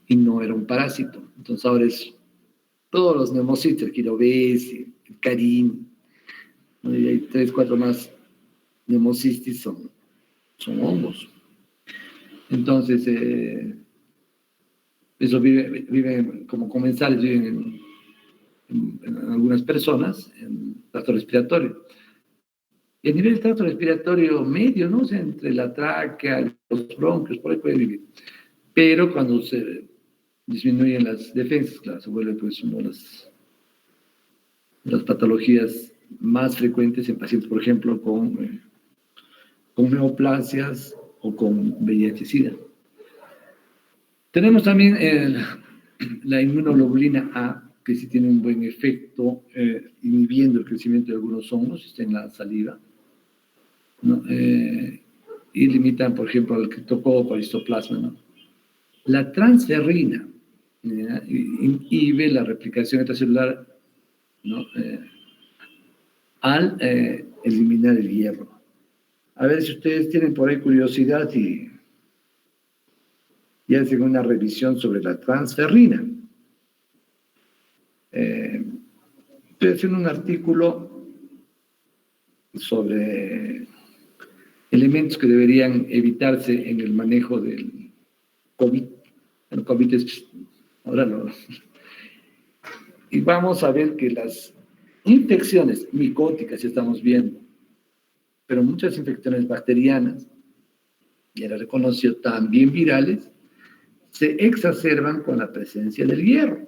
y no era un parásito. Entonces ahora todos los Pneumocystis, el gyrovesi, el carín, ¿no? Y hay 3, 4 más Pneumocystis son hongos. Entonces, eso vive como comensales, viven en algunas personas, en tracto respiratorio. Y a nivel del tracto respiratorio medio, ¿no? O sea, entre la tráquea, los bronquios, por ahí puede vivir. Pero cuando se disminuyen las defensas, claro, se vuelve pues una de las patologías más frecuentes en pacientes, por ejemplo, con neoplasias o con VIH-Sida. Tenemos también la inmunoglobulina A, que sí tiene un buen efecto inhibiendo el crecimiento de algunos hongos, está en la saliva, ¿no? Y limitan, por ejemplo, el criptococo, el histoplasma, ¿no? La transferrina inhibe la replicación extracelular, ¿no? Al eliminar el hierro. A ver si ustedes tienen por ahí curiosidad y hacen una revisión sobre la transferrina. Estoy haciendo un artículo sobre elementos que deberían evitarse en el manejo del COVID. El COVID es... Ahora no. Y vamos a ver que las infecciones micóticas, estamos viendo, pero muchas infecciones bacterianas, y era reconocido también virales, se exacerban con la presencia del hierro.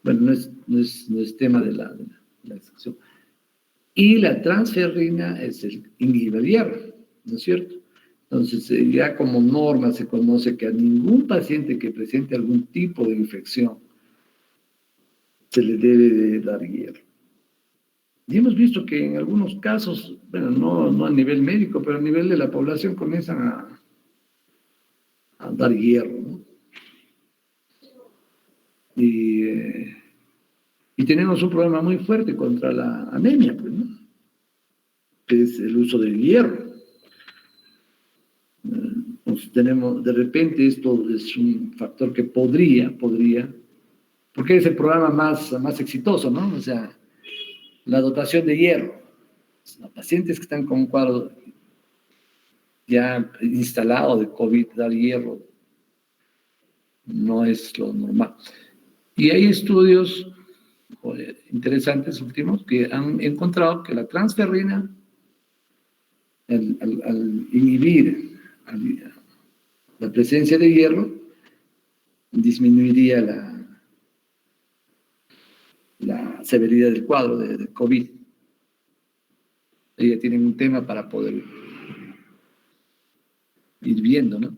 Bueno, no es tema de la excepción. Y la transferrina es el inhibe el hierro, ¿no es cierto? Entonces, ya como norma se conoce que a ningún paciente que presente algún tipo de infección se le debe de dar hierro. Y hemos visto que en algunos casos, bueno, no a nivel médico, pero a nivel de la población comienzan a dar hierro, ¿no? Y tenemos un problema muy fuerte contra la anemia, pues, ¿no? Que es el uso del hierro. Entonces de repente esto es un factor que podría, porque es el programa más exitoso, ¿no? O sea, la dotación de hierro. Los pacientes que están con un cuadro ya instalado de COVID, dar hierro no es lo normal. Y hay estudios interesantes últimos que han encontrado que la transferrina, al inhibir la presencia de hierro, disminuiría la severidad del cuadro de COVID. Ellos tienen un tema para poder ir viendo, ¿no?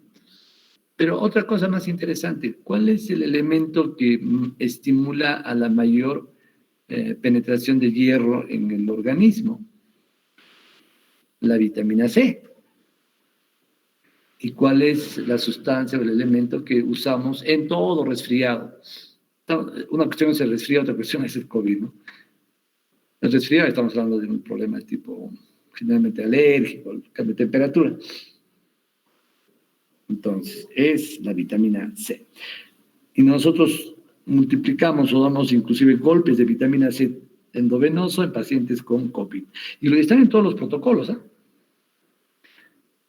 Pero otra cosa más interesante, ¿cuál es el elemento que estimula a la mayor penetración de hierro en el organismo? La vitamina C. ¿Y cuál es la sustancia o el elemento que usamos en todo resfriado? Una cuestión es el resfriado, otra cuestión es el COVID, ¿no? El resfriado estamos hablando de un problema de tipo generalmente alérgico, cambio de temperatura. Entonces, es la vitamina C. Y nosotros multiplicamos o damos inclusive golpes de vitamina C endovenoso en pacientes con COVID. Y lo están en todos los protocolos, ¿eh?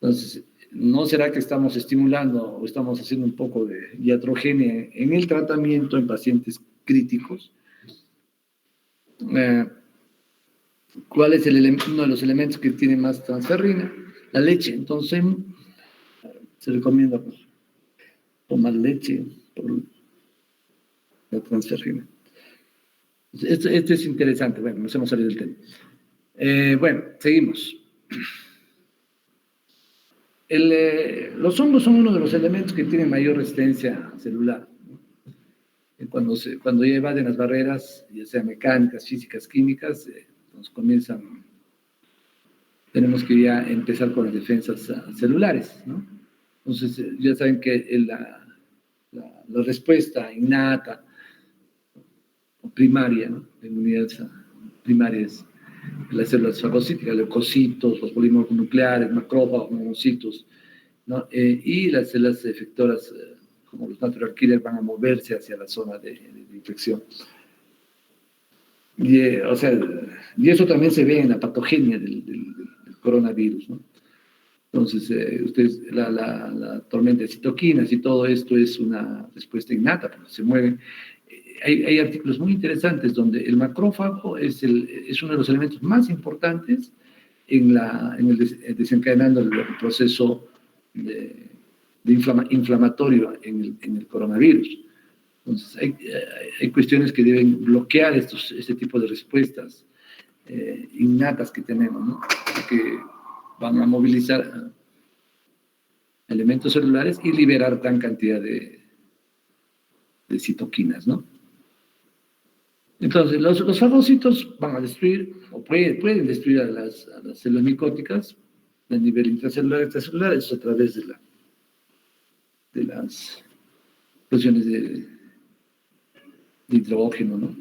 Entonces, ¿no será que estamos estimulando o estamos haciendo un poco de iatrogenia en el tratamiento en pacientes críticos? ¿Cuál es uno de los elementos que tiene más transferrina? La leche. Entonces, se recomienda pues, tomar leche por la transferrina. Esto es interesante. Bueno, nos hemos salido del tema. Bueno, seguimos. Los hongos son uno de los elementos que tienen mayor resistencia celular. Cuando ya evaden las barreras, ya sean mecánicas, físicas, químicas, nos tenemos que ya empezar con las defensas celulares, ¿no? Entonces, ya saben que la respuesta innata o primaria, ¿no? La inmunidad primaria es las células fagocíticas, leucocitos, los polímeros nucleares, macrófagos, monocitos, ¿no? Y las células efectoras, como los natural killers, van a moverse hacia la zona de infección. Y eso también se ve en la patogenia del coronavirus, ¿no? Entonces, la tormenta de citoquinas y todo esto es una respuesta innata, porque se mueven. Hay artículos muy interesantes donde el macrófago es uno de los elementos más importantes desencadenando el proceso inflamatorio en el coronavirus. Entonces, hay cuestiones que deben bloquear este tipo de respuestas innatas que tenemos, ¿no? Que van a movilizar elementos celulares y liberar gran cantidad de citoquinas, ¿no? Entonces, los fagocitos van a destruir, o pueden destruir a las células micóticas a nivel intracelular y extracelular, eso a través de las explosiones de hidrógeno, ¿no?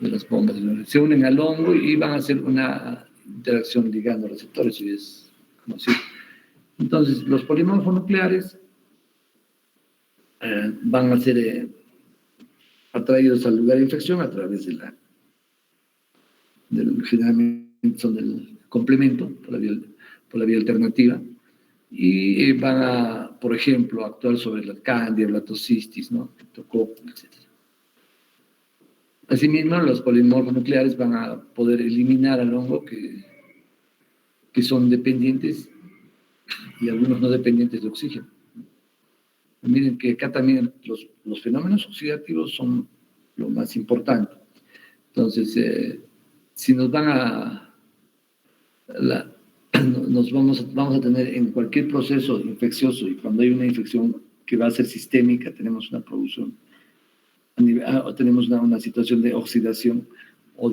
De las bombas. Se unen al hongo y van a hacer una interacción ligando receptores, y es conocido. Entonces, los polimorfos nucleares van a ser atraídos al lugar de infección a través generalmente son del complemento, por la vía alternativa, y van a, por ejemplo, actuar sobre la Candida, Blattocistis, ¿no? Streptococcus, etc. Asimismo, los polimorfos nucleares van a poder eliminar al hongo que son dependientes y algunos no dependientes de oxígeno. Miren que acá también los fenómenos oxidativos son lo más importante. Entonces, si nos van vamos a tener en cualquier proceso infeccioso, y cuando hay una infección que va a ser sistémica, tenemos una producción, o tenemos una situación de oxidación o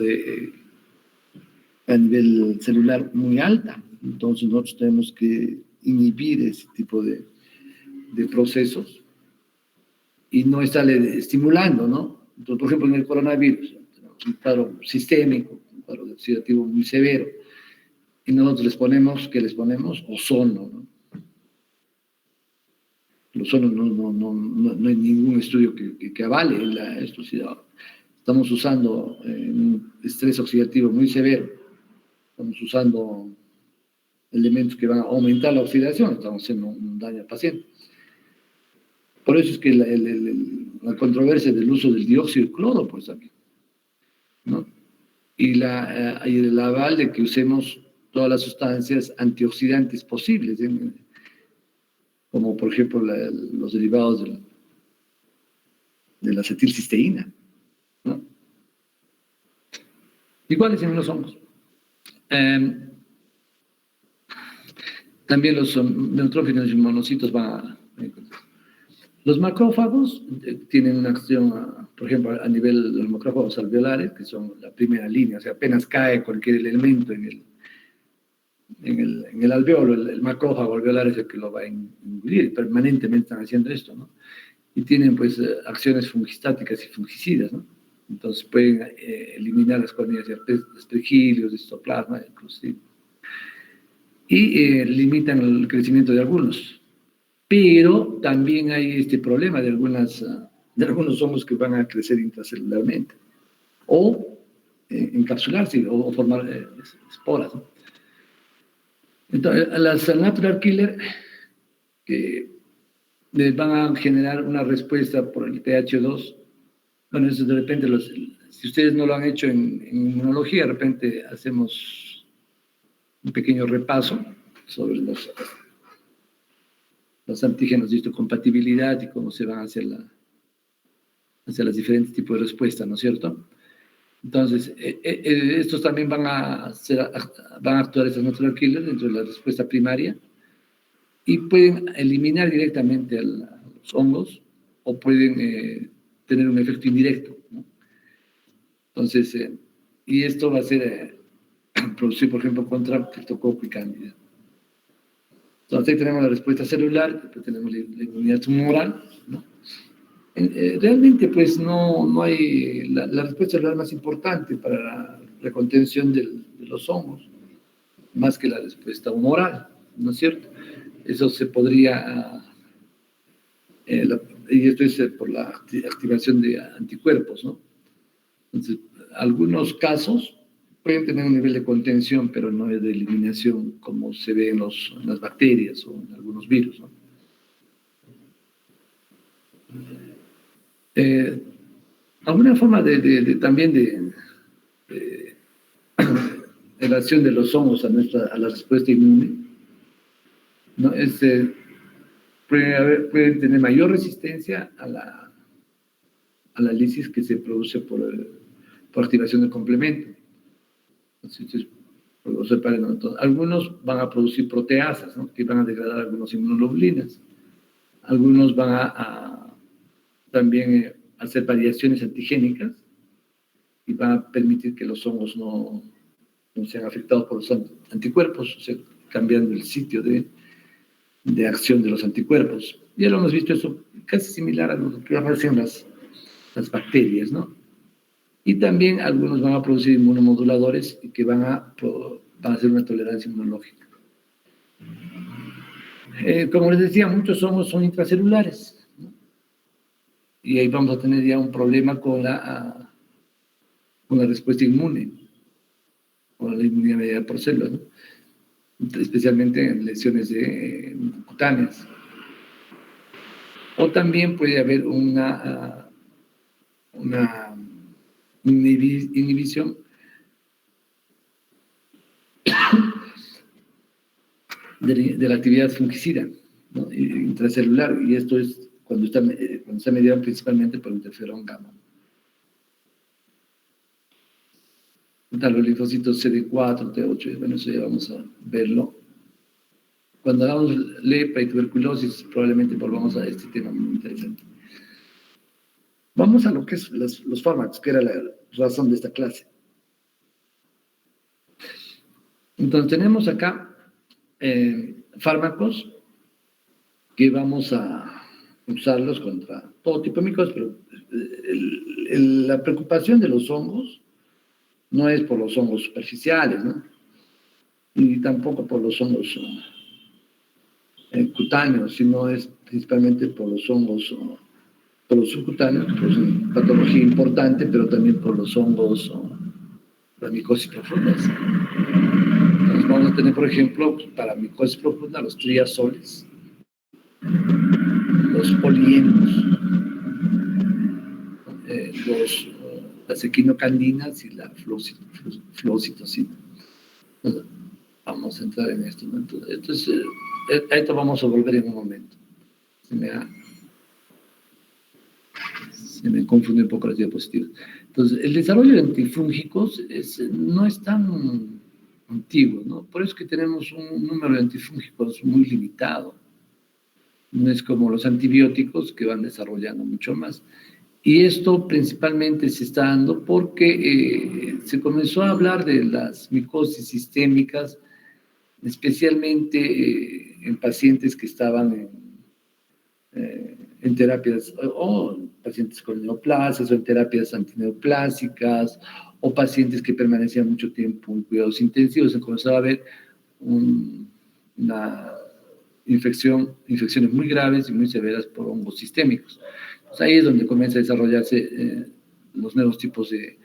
a nivel celular muy alta. Entonces, nosotros tenemos que inhibir ese tipo de procesos y no estarle estimulando, ¿no? Entonces, por ejemplo, en el coronavirus, tenemos un cuadro sistémico, un cuadro oxidativo muy severo, y nosotros ¿qué les ponemos? Ozono, ¿no? El ozono no hay ningún estudio que avale esto. Estamos usando un estrés oxidativo muy severo, estamos usando elementos que van a aumentar la oxidación, estamos haciendo un daño al paciente. Por eso es que la controversia del uso del dióxido de cloro, pues también, ¿no? Y el aval de que usemos todas las sustancias antioxidantes posibles, como por ejemplo los derivados de la acetilcisteína, ¿no? Iguales en los hongos. También los neutrófilos y monocitos van a... Los macrófagos tienen una acción, por ejemplo, a nivel de los macrófagos alveolares, que son la primera línea, o sea, apenas cae cualquier elemento en el alveolo, el macrófago alveolar es el que lo va a engullir, permanentemente están haciendo esto, ¿no? Y tienen, pues, acciones fungistáticas y fungicidas, ¿no? Entonces pueden eliminar las colonias de aspergilios, de histoplasma, inclusive. Y limitan el crecimiento de algunos. Pero también hay este problema de algunos hongos que van a crecer intracelularmente o encapsularse o formar esporas, ¿no? Entonces, las natural killer que van a generar una respuesta por el TH2, bueno, eso de repente, si ustedes no lo han hecho en inmunología, de repente hacemos un pequeño repaso sobre los antígenos de histocompatibilidad y cómo se van hacia los diferentes tipos de respuestas, ¿no es cierto? Entonces, estos también van a actuar estas natural killers dentro de la respuesta primaria y pueden eliminar directamente a los hongos o pueden tener un efecto indirecto, ¿no? Entonces, y esto va a ser producir, por ejemplo, contra Streptococcus y Candida. Entonces, ahí tenemos la respuesta celular, después tenemos la inmunidad tumoral, ¿no? Realmente, pues, no hay... La respuesta celular más importante para la contención de los hongos, más que la respuesta humoral, ¿no es cierto? Eso se podría... y esto es por la activación de anticuerpos, ¿no? Entonces, algunos casos pueden tener un nivel de contención, pero no es de eliminación como se ve en las bacterias o en algunos virus, ¿no? Alguna forma también de relación de los hongos a la respuesta inmune, ¿no? Pueden tener mayor resistencia a la lisis que se produce por activación del complemento. Entonces, Lo separan, ¿no? Entonces, algunos van a producir proteasas, ¿no? Que van a degradar algunas inmunoglobulinas. Algunos van a también hacer variaciones antigénicas y van a permitir que los hongos no sean afectados por los anticuerpos, o sea, cambiando el sitio de acción de los anticuerpos. Ya lo hemos visto eso casi similar a lo que hacen las bacterias, ¿no? Y también algunos van a producir inmunomoduladores que van a hacer una tolerancia inmunológica. Como les decía, muchos hongos son intracelulares, ¿no? Y ahí vamos a tener ya un problema con la respuesta inmune, o la inmunidad mediada por células, ¿no? Especialmente en lesiones cutáneas. O también puede haber una inhibición de la actividad fungicida, ¿no? Intracelular, y esto es cuando está mediado principalmente por interferón gamma. Los linfocitos CD4, T8, bueno, eso ya vamos a verlo. Cuando hagamos lepra y tuberculosis, probablemente volvamos a este tema muy interesante. Vamos a lo que es los fármacos, que era la razón de esta clase. Entonces, tenemos acá fármacos que vamos a usarlos contra todo tipo de micos, pero la preocupación de los hongos no es por los hongos superficiales, ¿no? Ni tampoco por los hongos cutáneos, sino es principalmente por los hongos, por los subcutáneos, que es una patología importante, pero también por los hongos, la micosis profunda. Entonces vamos a tener, por ejemplo, para micosis profunda, los triazoles, los polienos, las equinocandinas y la fluocitosina. Vamos a entrar en esto, ¿no? Entonces, a esto vamos a volver en un momento. Se me confunde un poco las diapositivas. Entonces, el desarrollo de antifúngicos no es tan antiguo, ¿no? Por eso es que tenemos un número de antifúngicos muy limitado. No es como los antibióticos, que van desarrollando mucho más. Y esto principalmente se está dando porque se comenzó a hablar de las micosis sistémicas, especialmente en pacientes que estaban en terapias, o pacientes con neoplasias, o en terapias antineoplásicas, o pacientes que permanecían mucho tiempo en cuidados intensivos. Se comenzó a ver una infecciones muy graves y muy severas por hongos sistémicos. Pues ahí es donde comienza a desarrollarse los nuevos tipos de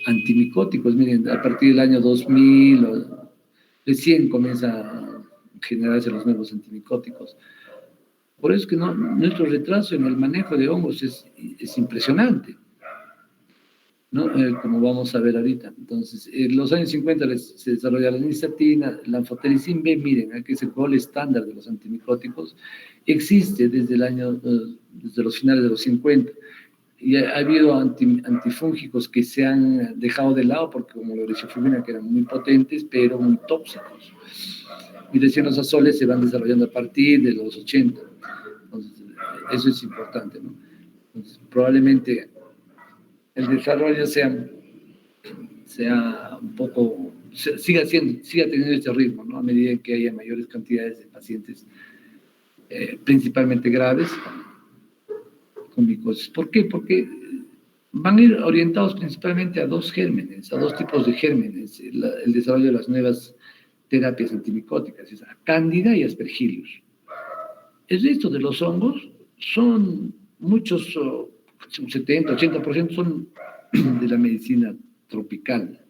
antimicóticos. Miren, a partir del año 2000, recién comienza a generarse los nuevos antimicóticos. Por eso es que nuestro retraso en el manejo de hongos es impresionante, ¿no? Como vamos a ver ahorita. Entonces, en los años 50 se desarrolla la nistatina, la anfotericin B, miren, aquí es el gol estándar de los antimicóticos, existe desde los finales de los 50, y ha habido antifúngicos que se han dejado de lado, porque como la oresifluvina, que eran muy potentes, pero muy tóxicos. Y recién los azoles se van desarrollando a partir de los 80. Entonces, eso es importante, ¿no? Entonces, probablemente el desarrollo sea un poco, siga teniendo este ritmo, ¿no? A medida que haya mayores cantidades de pacientes, principalmente graves, con micosis. ¿Por qué? Porque van a ir orientados principalmente a dos tipos de gérmenes, el desarrollo de las nuevas terapias antimicóticas, a Cándida y Aspergillus. El resto de los hongos son muchos, un 70, 80% son de la medicina tropical.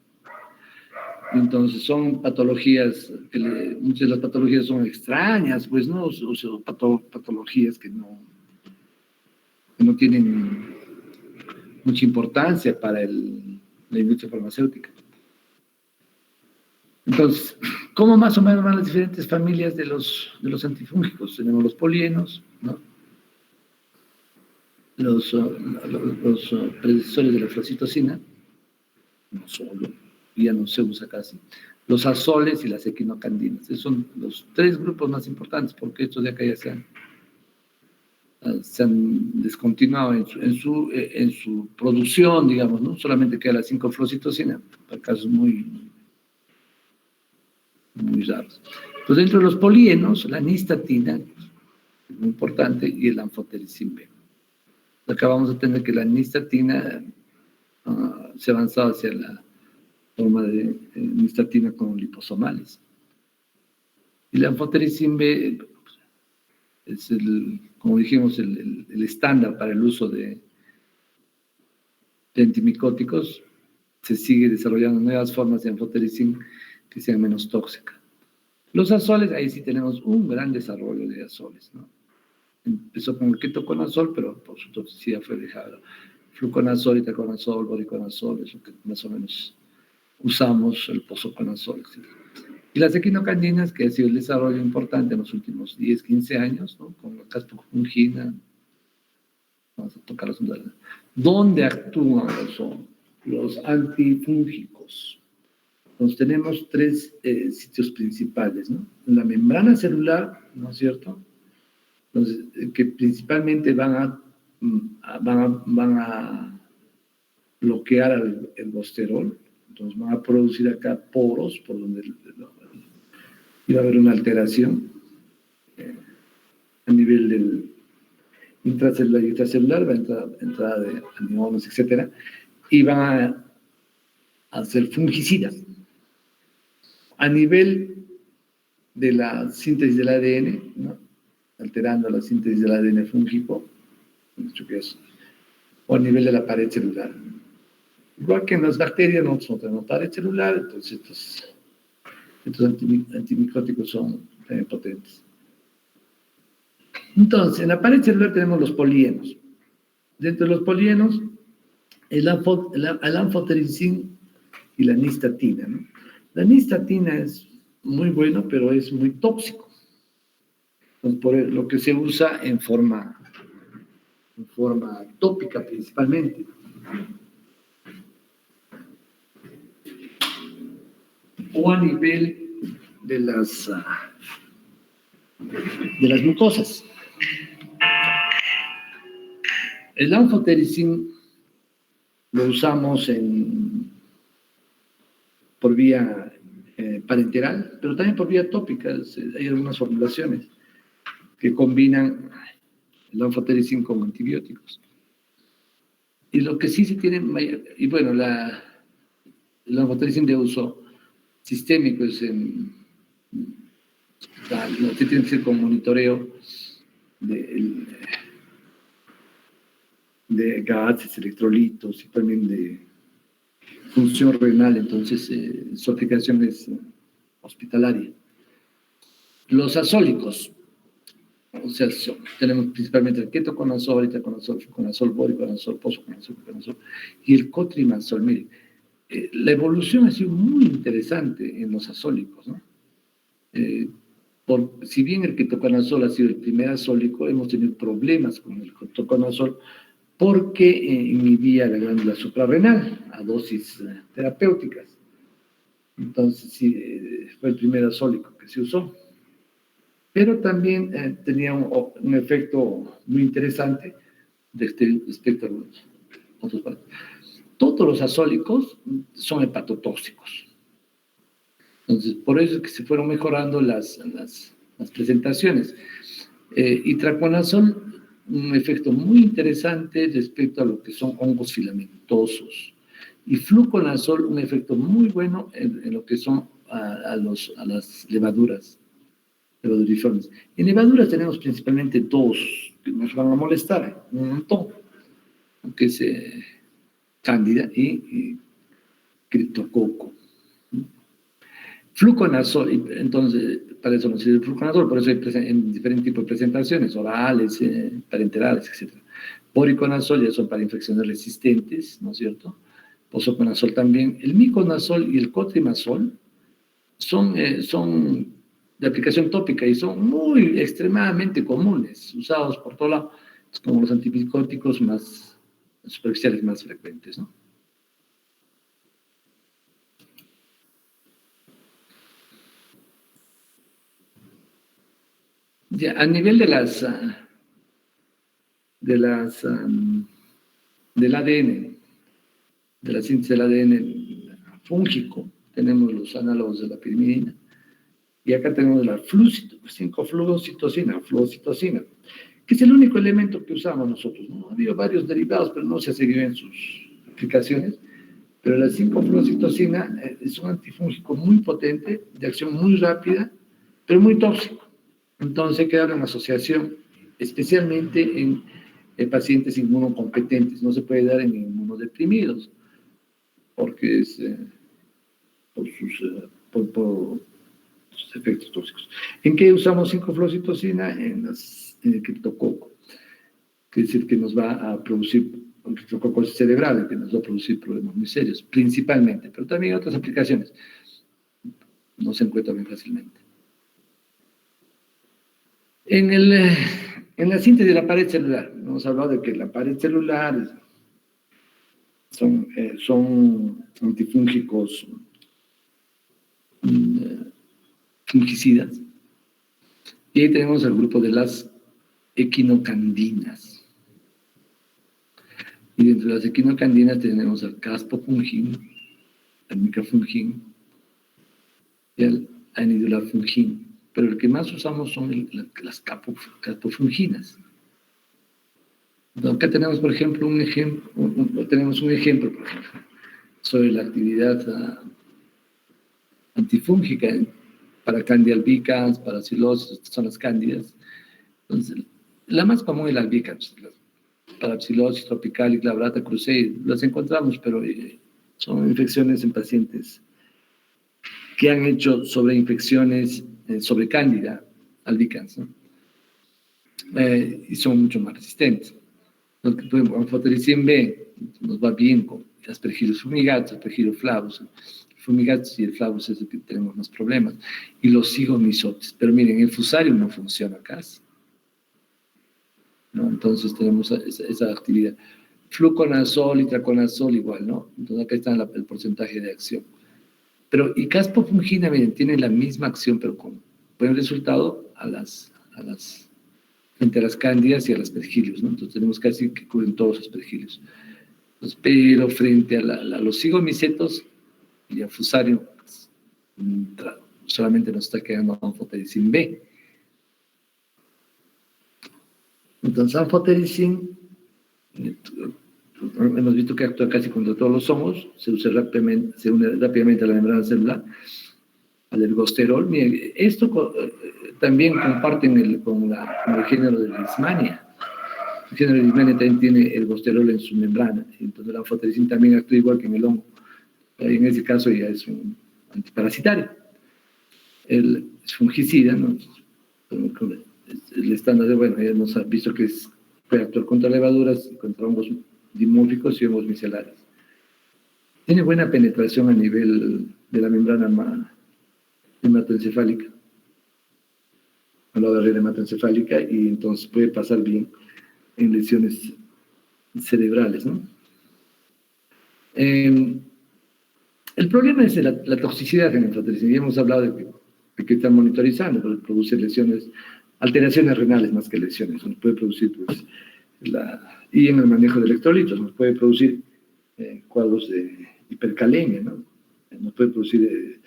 Entonces son patologías, muchas de las patologías son extrañas, pues, ¿no? O patologías que no tienen mucha importancia para la industria farmacéutica. Entonces, ¿cómo más o menos van las diferentes familias de los antifúngicos? Tenemos los polienos, ¿no? Los predecesores de la fluocitosina, no solo, ya no se usa casi. los azoles y las equinocandinas. Esos son los 3 grupos más importantes, porque estos de acá ya se han descontinuado en su producción, digamos, ¿no? Solamente queda la 5-fluocitosina, para casos muy raros. Pues dentro de los polienos, la nistatina, es muy importante, y el anfotericin B. Acá vamos a tener que la nistatina se ha avanzado hacia la forma de nistatina con liposomales. Y la anfotericin B es como dijimos, el estándar para el uso de antimicóticos. Se sigue desarrollando nuevas formas de anfotericin que sean menos tóxicas. Los azoles, ahí sí tenemos un gran desarrollo de azoles, ¿no? Empezó con el ketoconazol, pero por su toxicidad fue dejado. Fluconazol, itaconazol, boriconazol, es lo que más o menos usamos, el pozoconazol, etc. Y las equinocandinas, que ha sido el desarrollo importante en los últimos 10, 15 años, ¿no? Con la caspofungina. Vamos a tocar los nombres. ¿Dónde actúan los antifúngicos? Entonces tenemos 3 sitios principales, ¿no? En la membrana celular, ¿no es cierto? Entonces, que principalmente van a bloquear el ergosterol. Entonces van a producir acá poros por donde iba a haber una alteración a nivel del intracelular y extracelular, va a entrada de aniones, etcétera, y van a ser fungicidas. A nivel de la síntesis del ADN, ¿no? Alterando la síntesis del ADN fúngico, o a nivel de la pared celular. Igual que en las bacterias, nosotros tenemos pared celular, entonces estos antimicóticos son también potentes. Entonces, en la pared celular tenemos los polienos. Dentro de los polienos, el anfotericin y la nistatina, ¿no? La nistatina es muy bueno, pero es muy tóxico. Entonces, por lo que se usa en forma tópica principalmente. O a nivel de las mucosas. El anfotericin lo usamos por vía parenteral, pero también por vía tópica. Hay algunas formulaciones que combinan el anfotericin con antibióticos. Y lo que sí se tiene, y bueno, el anfotericin de uso sistémico es lo que tiene que ser con monitoreo de gases, electrolitos y también de función renal, entonces su aplicación es hospitalaria. Los azólicos, o sea, tenemos principalmente el ketoconazol, itaconazol, fluconazol, boriconazol, pozoconazol, fluconazol y el cotrimazol. Mire, la evolución ha sido muy interesante en los azólicos, ¿no? Si bien el ketoconazol ha sido el primer azólico, hemos tenido problemas con el ketoconazol porque inhibía la glándula suprarrenal a dosis terapéuticas. Entonces, sí, fue el primer azólico que se usó. Pero también tenía un efecto muy interesante respecto a los otros parámetros. Todos los azólicos son hepatotóxicos. Entonces, por eso es que se fueron mejorando las presentaciones. Itraconazol, un efecto muy interesante respecto a lo que son hongos filamentosos. Y fluconazol, un efecto muy bueno en lo que son a las levaduras, levaduriformes. En levaduras tenemos principalmente 2 que nos van a molestar un montón, que es cándida y criptococo. Fluconazol, entonces, para eso nos sirve el fluconazol, por eso hay en diferentes tipos de presentaciones, orales, parenterales, etc. Boriconazol ya son para infecciones resistentes, ¿no es cierto? Pozoconazol también. El miconazol y el cotrimazol son de aplicación tópica y son muy extremadamente comunes, usados por todo lado, como los antimicóticos más superficiales más frecuentes, ¿no? Ya, a nivel del ADN, de la síntesis del ADN fúngico, tenemos los análogos de la pirimidina, y acá tenemos la 5-fluocitosina, fluocitosina, que es el único elemento que usamos nosotros, ¿no? Ha habido varios derivados, pero no se ha seguido en sus aplicaciones, pero la 5-fluocitosina es un antifúngico muy potente, de acción muy rápida, pero muy tóxico. Entonces hay que dar una asociación, especialmente en pacientes inmunocompetentes. No se puede dar en inmunodeprimidos, porque es por sus efectos tóxicos. ¿En qué usamos 5-fluocitosina? En el criptococo, que es el que nos va a producir, el criptococo cerebral, el que nos va a producir problemas muy serios, principalmente, pero también otras aplicaciones no se encuentran bien fácilmente. En la síntesis de la pared celular, hemos hablado de que la pared celular son antifúngicos fungicidas. Y ahí tenemos el grupo de las equinocandinas. Y dentro de las equinocandinas tenemos al caspofungin, al micafungin y al anidulafungin. Pero el que más usamos son las capofunginas. Acá tenemos, por ejemplo, un ejemplo, por ejemplo, sobre la actividad antifúngica para Candida albicans, para Psilocybe, estas son las cándidas. Entonces, la más común es la albicans, para Psilocybe tropical y glabrata crucei, las encontramos, pero son infecciones en pacientes que han hecho sobreinfecciones sobre Candida albicans, ¿no? Y son mucho más resistentes. Anfotericin B nos va bien con Aspergillus fumigatus, Aspergillus flavus. El fumigatus y el flavus es el que tenemos más problemas. Y los cigomisotes. Pero miren, el fusarium no funciona casi, ¿no? Entonces tenemos esa actividad. Fluconazol y traconazol igual, ¿no? Entonces acá está el porcentaje de acción. Pero y caspofungina, miren, tiene la misma acción, pero con buen resultado frente a las cándidas y a las aspergillus, ¿no? Entonces tenemos casi que cubren todos los aspergillus. Entonces, pero frente a los cigomicetos y a fusarium, pues, solamente nos está quedando anfotericin B. Entonces, anfotericin, hemos visto que actúa casi contra todos los hongos, se une rápidamente a la membrana celular, al ergosterol. Miren, esto también comparten con el género de Leishmania. El género de Leishmania también tiene ergosterol en su membrana, entonces la anfotericin también actúa igual que en el hongo. En ese caso ya es un antiparasitario. Es fungicida, ¿no? El estándar de, bueno, ya hemos visto que puede actuar contra levaduras, contra hongos dimórficos y hongos micelares. Tiene buena penetración a nivel de la membrana hematoencefálica, a la barrera hematoencefálica, y entonces puede pasar bien en lesiones cerebrales, ¿no? El problema es la toxicidad en el anfotericin. Ya hemos hablado de que están monitorizando, pero produce lesiones, alteraciones renales más que lesiones. Nos puede producir, pues, y en el manejo de electrolitos, nos puede producir cuadros de hipercalemia, ¿no? Nos puede producir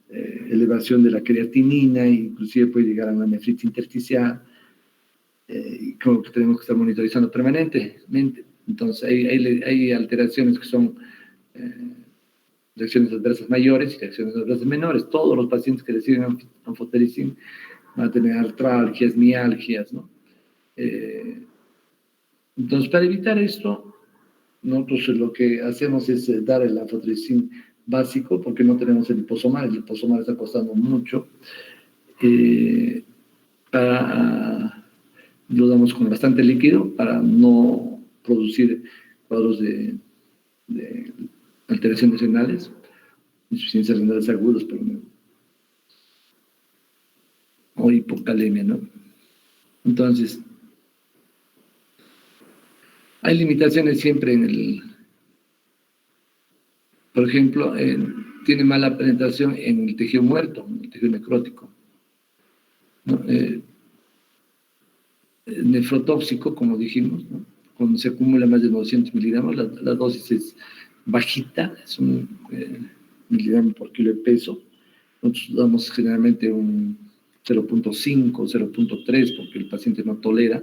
elevación de la creatinina, e inclusive puede llegar a una nefritis intersticial, y como que tenemos que estar monitorizando permanentemente. Entonces, hay alteraciones que son reacciones adversas mayores y reacciones adversas menores. Todos los pacientes que reciben anfotericin van a tener artralgias, mialgias, ¿no? Entonces, para evitar esto, nosotros lo que hacemos es dar el anfotericin básico, porque no tenemos el liposomal está costando mucho. Lo damos con bastante líquido para no producir cuadros de alteraciones renales, insuficiencias renales agudas, o hipocalemia, ¿no? Entonces, hay limitaciones siempre por ejemplo, tiene mala penetración en el tejido muerto, en el tejido necrótico, ¿no? nefrotóxico, como dijimos, ¿no? Cuando se acumula más de 900 miligramos, la dosis es bajita, es un miligramo por kilo de peso. Nosotros damos generalmente un 0.5, 0.3, porque el paciente no tolera.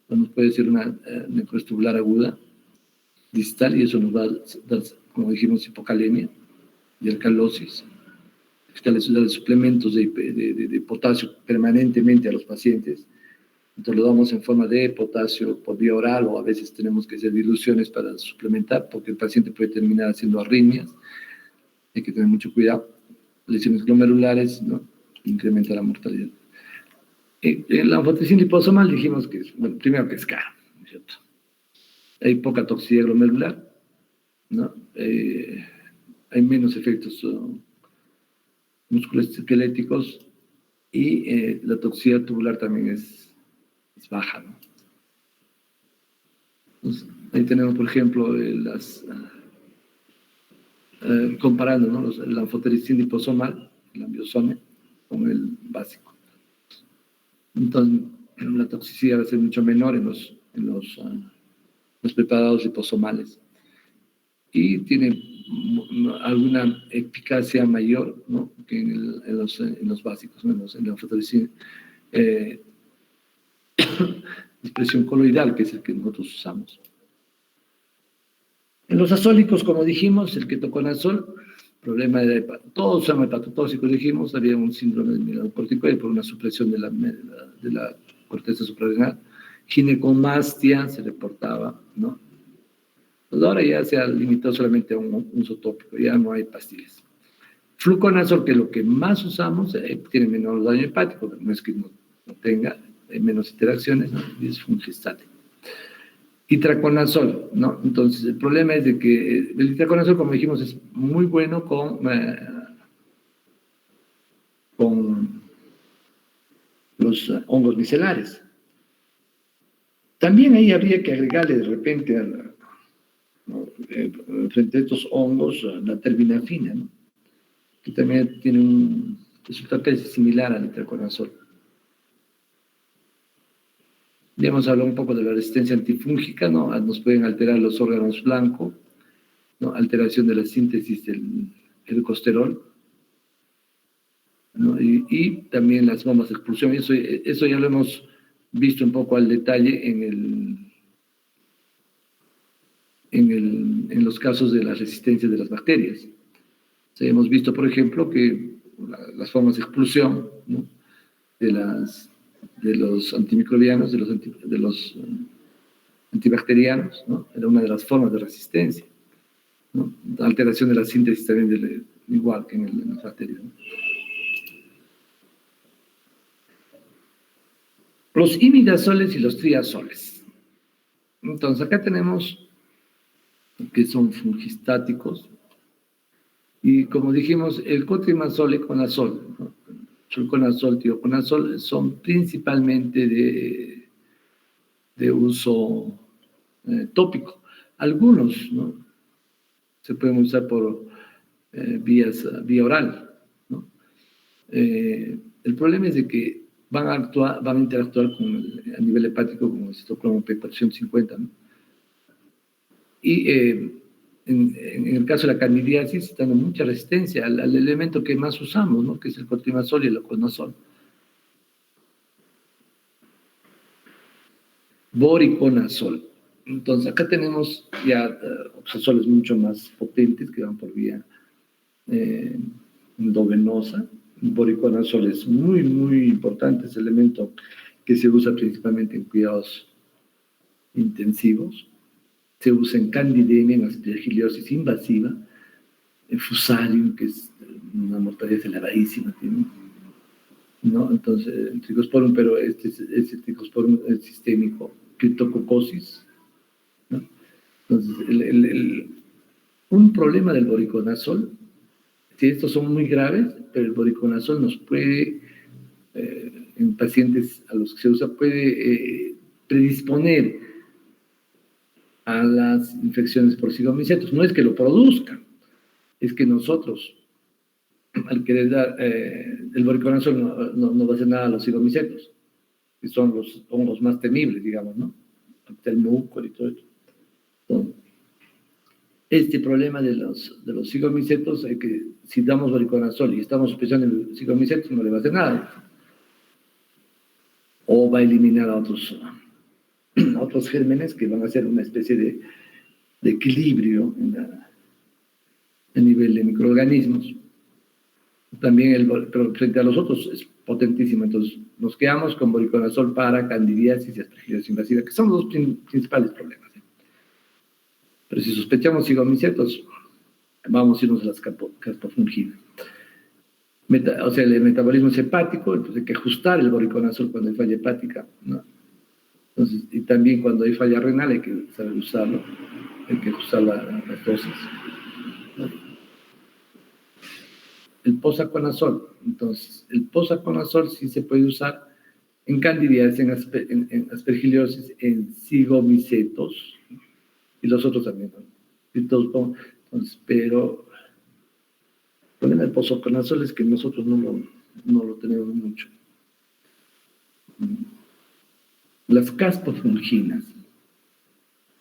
Nos puede ser una necrosis tubular aguda distal, y eso nos va a dar, como dijimos, hipocalemia y alcalosis. Les da suplementos de potasio permanentemente a los pacientes. Entonces lo damos en forma de potasio por vía oral, o a veces tenemos que hacer diluciones para suplementar, porque el paciente puede terminar haciendo arritmias. Hay que tener mucho cuidado. Lesiones glomerulares, ¿no? Incrementa la mortalidad. En la anfotericina liposomal dijimos que es, bueno, primero que es caro, ¿no es cierto? Hay poca toxicidad glomerular, ¿no? Hay menos efectos musculoesqueléticos, y la toxicidad tubular también es baja, ¿no? Entonces, ahí tenemos, por ejemplo, comparando, ¿no? La anfotericina liposomal, el ambiosome, con el básico. Entonces, la toxicidad va a ser mucho menor en los preparados liposomales, y tiene alguna eficacia mayor, ¿no? Que en los básicos, ¿no? En la anfotericina expresión coloidal, que es el que nosotros usamos. En los azólicos, como dijimos, el ketoconazol, problema de todos son hepatotóxicos, dijimos, había un síndrome del mineralocorticoide por una supresión de la corteza suprarrenal. Ginecomastia se reportaba, ¿no? Pues ahora ya se ha limitado solamente a un uso tópico, ya no hay pastillas. Fluconazol, que es lo que más usamos, tiene menor daño hepático, no es que no tenga, hay menos interacciones, ¿no? Y es fungestático. Itraconazol, ¿no? Entonces, el problema es de que el itraconazol, como dijimos, es muy bueno con los hongos micelares. También ahí habría que agregarle de repente, frente a estos hongos, la terbinafina, ¿no? Que también tiene un resultado casi similar al itraconazol. Ya hemos hablado un poco de la resistencia antifúngica, ¿no? Nos pueden alterar los órganos blancos, ¿no? Alteración de la síntesis del ergosterol, ¿no? Y también las bombas de expulsión. Eso ya lo hemos visto un poco al detalle en los casos de la resistencia de las bacterias. O sea, hemos visto, por ejemplo, que las formas de expulsión, ¿no? de los antimicrobianos, de los antibacterianos, ¿no? Era una de las formas de resistencia, ¿no? La alteración de la síntesis también igual que en las bacterias, ¿no? Los imidazoles y los triazoles. Entonces, acá tenemos que son fungistáticos, y como dijimos, el cotrimazol, econazol, ¿no? Sulconazol, tioconazol, son principalmente de uso tópico. Algunos, ¿no? Se pueden usar por vía oral, ¿no? El problema es de que van a interactuar a nivel hepático con el citocromo P450, ¿no? Y en el caso de la candidiasis, está dando mucha resistencia al elemento que más usamos, ¿no? Que es el cotrimazol y el oconazol. Boriconazol. Entonces, acá tenemos ya oxazoles mucho más potentes que van por vía endovenosa. Boriconazol es muy, muy importante, es el elemento que se usa principalmente en cuidados intensivos. Se usa en candidemia, en aspergillosis invasiva, en fusarium, que es una mortalidad elevadísima, ¿no? Entonces, el tricosporum, pero este tricosporum es sistémico, criptococosis, ¿no? Entonces, un problema del boriconazol, si estos son muy graves, pero el boriconazol nos puede, en pacientes a los que se usa, puede predisponer a las infecciones por zigomycetos. No es que lo produzcan, es que nosotros, al querer dar el boriconazol, no va a hacer nada a los zigomycetos. que son los hongos más temibles, digamos, ¿no? El mucor y todo esto. Entonces, este problema de los cigomicetos, si damos voriconazol y estamos sospechando el cigomicetos, no le va a hacer nada. O va a eliminar a otros gérmenes que van a hacer una especie de equilibrio a nivel de microorganismos. También, pero frente a los otros es potentísimo. Entonces, nos quedamos con voriconazol para candidiasis y aspergillosis invasiva, que son los dos principales problemas. Pero si sospechamos cigomicetos, vamos a irnos a las caspofunginas. O sea, el metabolismo es hepático, entonces hay que ajustar el voriconazol cuando hay falla hepática, ¿no? Entonces, y también cuando hay falla renal hay que saber usarlo, hay que ajustar las dosis, ¿no? El posaconazol, entonces, el posaconazol sí se puede usar en candidiasis, en aspergillosis, en cigomicetos, y los otros también, ¿no? Entonces, pero el problema del posaconazol es que nosotros no lo tenemos mucho. Las caspofunginas.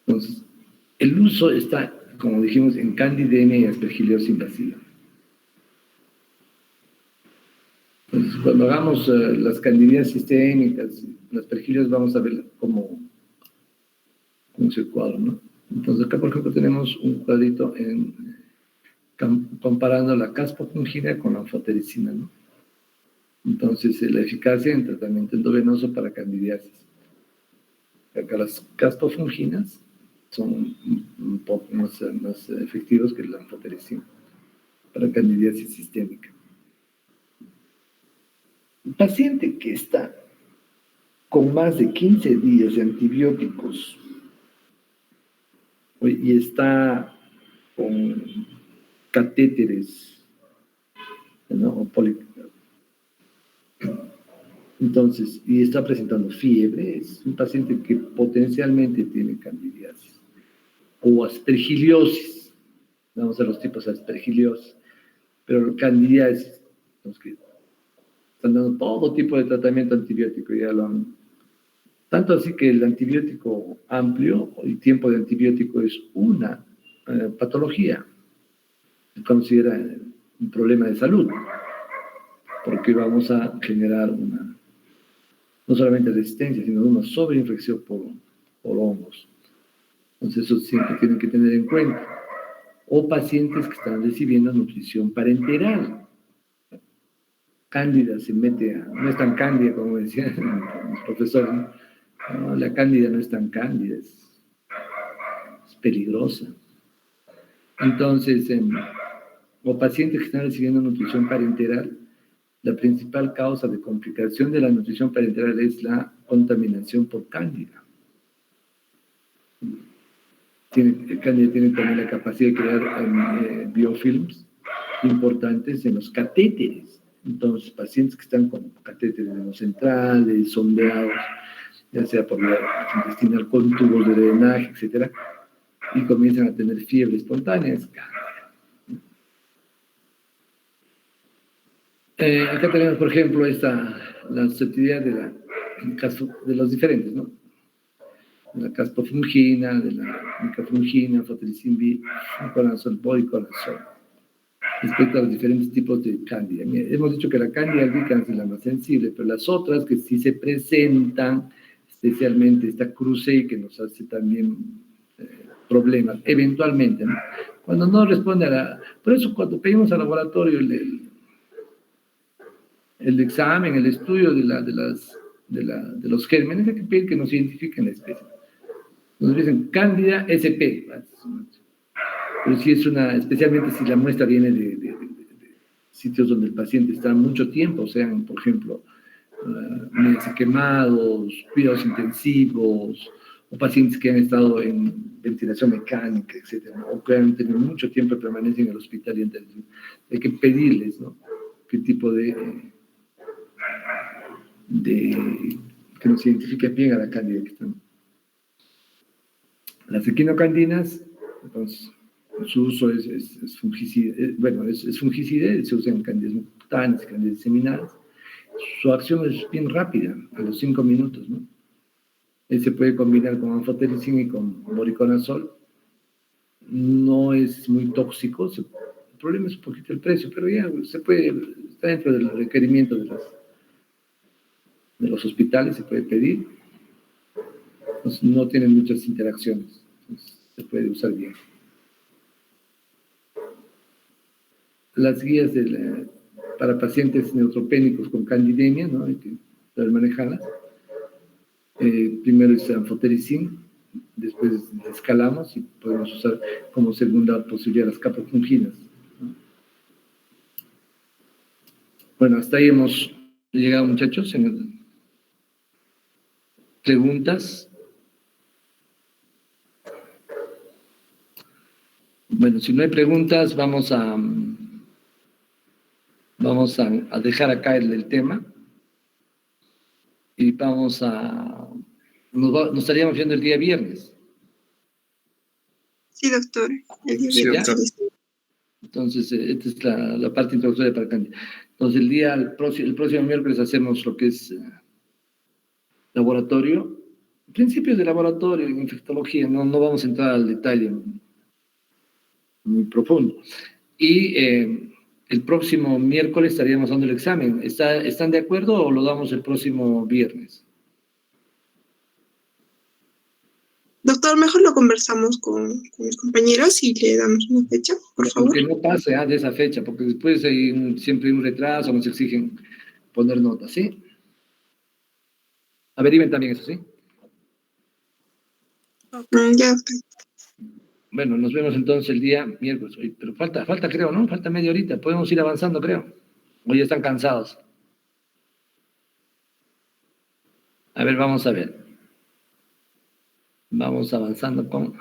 Entonces, el uso está, como dijimos, en candidemia y aspergillosis invasiva. Entonces, cuando hagamos las candidias sistémicas, las aspergillosis, vamos a ver cómo es el cuadro, ¿no? Entonces, acá, por ejemplo, tenemos un cuadrito comparando la caspofungina con la anfotericina, ¿no? Entonces, la eficacia en tratamiento endovenoso para candidiasis. Acá las caspofunginas son un poco más efectivos que la anfotericina para candidiasis sistémica. Un paciente que está con más de 15 días de antibióticos y está con catéteres, ¿no? Entonces, y está presentando fiebre, es un paciente que potencialmente tiene candidiasis o aspergiliosis. Vamos a los tipos de aspergiliosis, pero candidiasis, los que están dando todo tipo de tratamiento antibiótico, ya lo han. Tanto así que el antibiótico amplio y tiempo de antibiótico es una patología. Se considera un problema de salud, porque vamos a generar no solamente resistencia, sino una sobreinfección por hongos. Entonces, eso siempre tienen que tener en cuenta. O pacientes que están recibiendo nutrición parenteral. Cándida se mete no es tan cándida como decían los profesores, ¿no? No, la cándida no es tan cándida, es peligrosa. Entonces, o pacientes que están recibiendo nutrición parenteral, la principal causa de complicación de la nutrición parenteral es la contaminación por cándida. Cándida tiene también la capacidad de crear biofilms importantes en los catéteres. Entonces, pacientes que están con catéteres centrales, sondeados, ya sea por la intestinal con tubos de drenaje, etcétera, y comienzan a tener fiebre espontánea. Acá tenemos, por ejemplo, la susceptibilidad de los diferentes, ¿no? De la caspofungina, de la micafungina, fotericin B, voriconazol, voriconazol, respecto a los diferentes tipos de cándida. Hemos dicho que la cándida albicans es la más sensible, pero las otras que sí se presentan, especialmente esta cruce que nos hace también problemas, eventualmente, ¿no? Cuando no responde Por eso cuando pedimos al laboratorio el examen, el estudio de los gérmenes, hay que pedir que nos identifiquen la especie. Nos dicen Cándida SP, pero si es especialmente si la muestra viene de sitios donde el paciente está mucho tiempo, sean, por ejemplo, quemados, cuidados intensivos, o pacientes que han estado en ventilación mecánica, etcétera, o que han tenido mucho tiempo de permanencia en el hospital, y hay que pedirles, ¿no?, qué tipo que nos identifique bien a la cándida que están. Las equinocandinas, entonces, su uso es fungicida, es fungicida, se usa en cándidas cutáneas, cándidas seminales, su acción es bien rápida, a los 5 minutos, ¿no? Se puede combinar con anfotericin y con voriconazol. No es muy tóxico. El problema es un poquito el precio, pero ya se puede, está dentro del requerimiento de los hospitales, se puede pedir. Entonces, no tiene muchas interacciones. Entonces, se puede usar bien. Las guías para pacientes neutropénicos con candidemia, ¿no? Hay que saber manejarlas. Primero es anfotericin, después escalamos y podemos usar como segunda posibilidad las caprofunginas. Bueno, hasta ahí hemos llegado, muchachos. ¿Preguntas? Bueno, si no hay preguntas, vamos a dejar acá el tema y nos estaríamos viendo el día viernes. Sí, doctor. El día Sí, viernes. doctor. Entonces, esta es la parte introductoria para Cándida. Entonces, el próximo miércoles hacemos lo que es laboratorio, principios de laboratorio en infectología, no vamos a entrar al detalle muy profundo. Y el próximo miércoles estaríamos dando el examen. ¿Están de acuerdo o lo damos el próximo viernes? Doctor, mejor lo conversamos con mis compañeros y le damos una fecha, por favor. Que no pase de esa fecha, porque después siempre hay un retraso, nos exigen poner notas, ¿sí? Averigüen también eso, ¿sí? Ya, doctor. Bueno, nos vemos entonces el día miércoles. Pero falta creo, ¿no? Falta media horita. Podemos ir avanzando, creo. O ya están cansados. A ver, vamos a ver. Vamos avanzando con...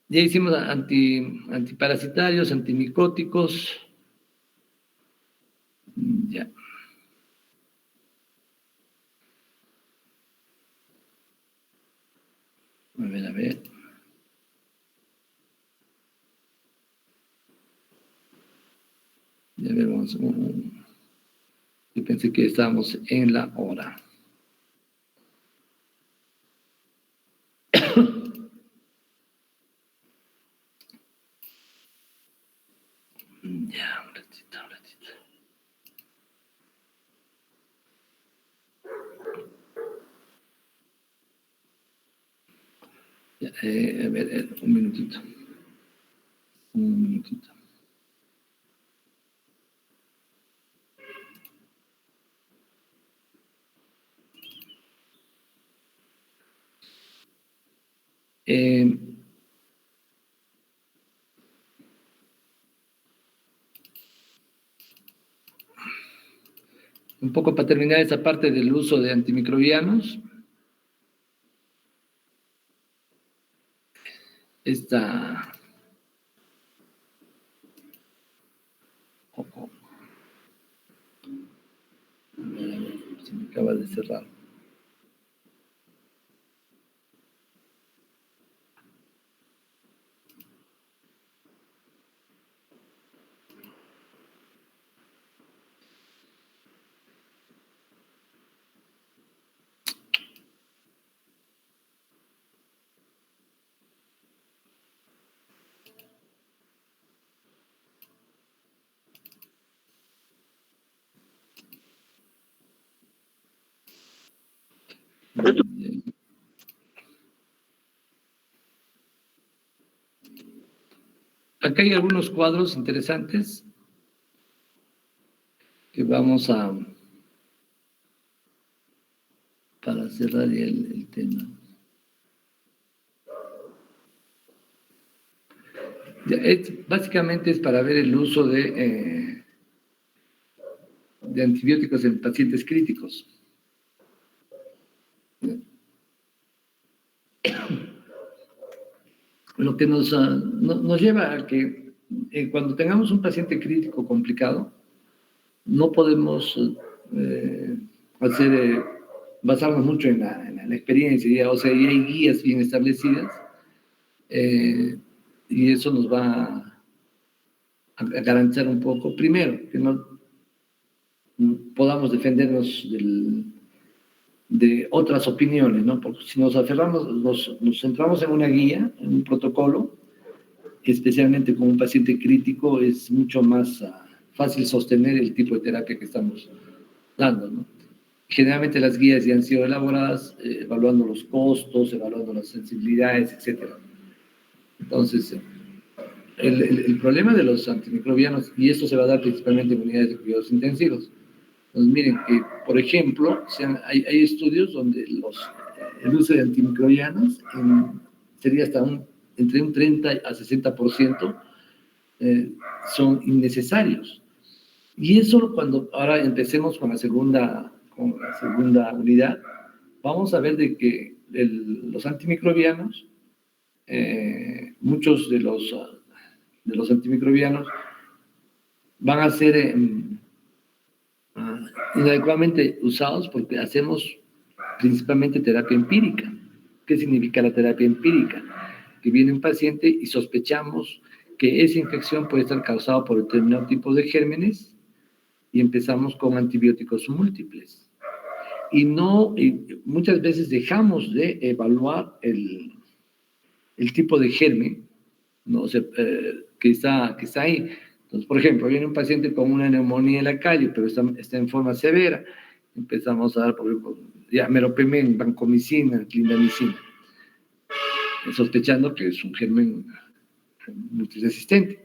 Ya hicimos antiparasitarios, antimicóticos. Ya. A ver. Ya vemos. Yo pensé que estábamos en la hora. Ya, un ratito. Ya, a ver, un minutito. Un poco para terminar esa parte del uso de antimicrobianos. Esta... Se me acaba de cerrar. Acá hay algunos cuadros interesantes que vamos para cerrar el tema. Básicamente es para ver el uso de antibióticos en pacientes críticos. Lo que nos lleva a que cuando tengamos un paciente crítico complicado, no podemos basarnos mucho en la experiencia, o sea, ya hay guías bien establecidas y eso nos va garantizar un poco, primero, que no podamos defendernos de otras opiniones, ¿no? Porque si nos aferramos, nos centramos en una guía, en un protocolo, especialmente con un paciente crítico, es mucho más fácil sostener el tipo de terapia que estamos dando, ¿no? Generalmente las guías ya han sido elaboradas evaluando los costos, evaluando las sensibilidades, etc. Entonces, el problema de los antimicrobianos, y esto se va a dar principalmente en unidades de cuidados intensivos. Entonces, miren que, por ejemplo, hay estudios donde el uso de antimicrobianos sería hasta entre un 30 a 60% son innecesarios. Y eso cuando ahora empecemos con la segunda unidad, vamos a ver de que los antimicrobianos, muchos de los antimicrobianos van a ser inadecuadamente usados porque hacemos principalmente terapia empírica. ¿Qué significa la terapia empírica? Que viene un paciente y sospechamos que esa infección puede estar causada por determinado tipo de gérmenes y empezamos con antibióticos múltiples. Y muchas veces dejamos de evaluar el tipo de germen, ¿no? O sea, que está ahí. Entonces, por ejemplo, viene un paciente con una neumonía en la calle, pero está en forma severa. Empezamos a dar, por ejemplo, meropenem, vancomicina, clindamicina, sospechando que es un germen multiresistente.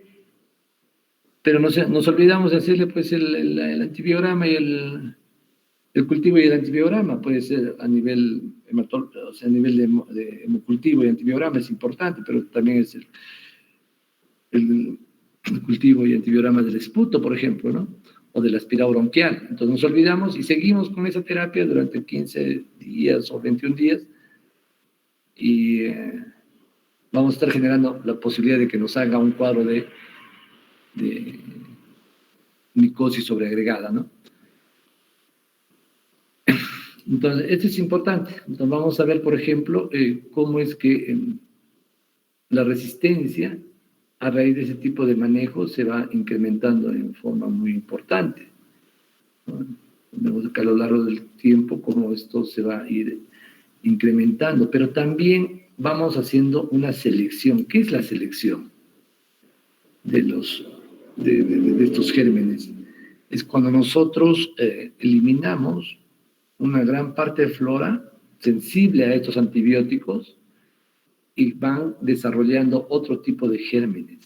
Pero nos olvidamos de hacerle pues el antibiograma y el cultivo y el antibiograma. Puede ser a nivel a nivel de hemocultivo y antibiograma es importante, pero también es el cultivo y antibiograma del esputo, por ejemplo, ¿no? O del aspirado bronquial. Entonces nos olvidamos y seguimos con esa terapia durante 15 días o 21 días y vamos a estar generando la posibilidad de que nos haga un cuadro de micosis sobreagregada, ¿no? Entonces, esto es importante. Entonces, vamos a ver, por ejemplo, cómo es que la resistencia a raíz de ese tipo de manejo se va incrementando en forma muy importante, ¿no? Vemos que a lo largo del tiempo cómo esto se va a ir incrementando, pero también vamos haciendo una selección. ¿Qué es la selección de estos gérmenes? Es cuando nosotros eliminamos una gran parte de flora sensible a estos antibióticos y van desarrollando otro tipo de gérmenes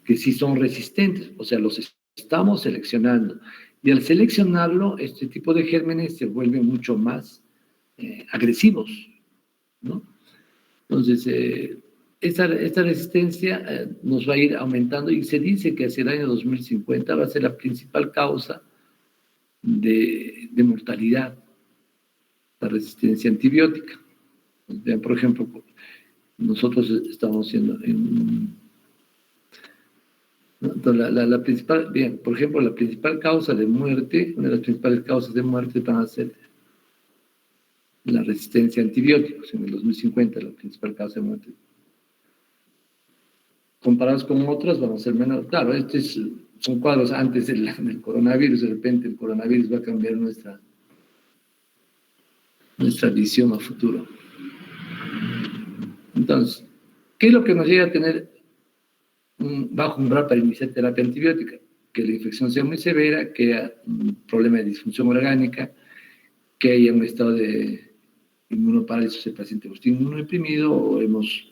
que sí son resistentes, o sea, los estamos seleccionando. Y al seleccionarlo, este tipo de gérmenes se vuelven mucho más agresivos, ¿no? Entonces, esta resistencia nos va a ir aumentando y se dice que hacia el año 2050 va a ser la principal causa de mortalidad, la resistencia antibiótica. Vean, por ejemplo, nosotros estamos haciendo la principal, bien, por ejemplo, la principal causa de muerte, una de las principales causas de muerte van a ser la resistencia a antibióticos. En el 2050 la principal causa de muerte. Comparados con otras van a ser menores. Claro, son cuadros antes del coronavirus. De repente el coronavirus va a cambiar nuestra visión a futuro. Entonces, ¿qué es lo que nos llega a tener un bajo umbral para iniciar terapia antibiótica? Que la infección sea muy severa, que haya un problema de disfunción orgánica, que haya un estado de inmunoparálisis, el paciente esté inmunodeprimido o hemos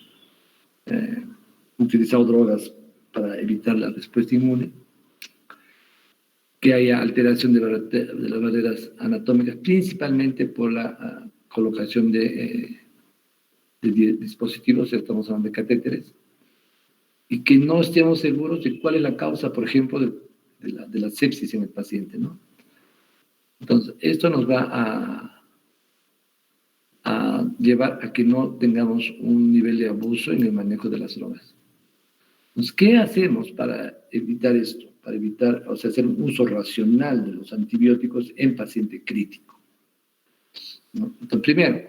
utilizado drogas para evitar la respuesta inmune, que haya alteración de las barreras anatómicas, principalmente por la colocación de dispositivos, estamos hablando de catéteres, y que no estemos seguros de cuál es la causa, por ejemplo, de la sepsis en el paciente, ¿no? Entonces, esto nos va a llevar a que no tengamos un nivel de abuso en el manejo de las drogas. Entonces, ¿qué hacemos para evitar esto? Para evitar, o sea, hacer un uso racional de los antibióticos en paciente crítico, ¿no? Entonces, primero,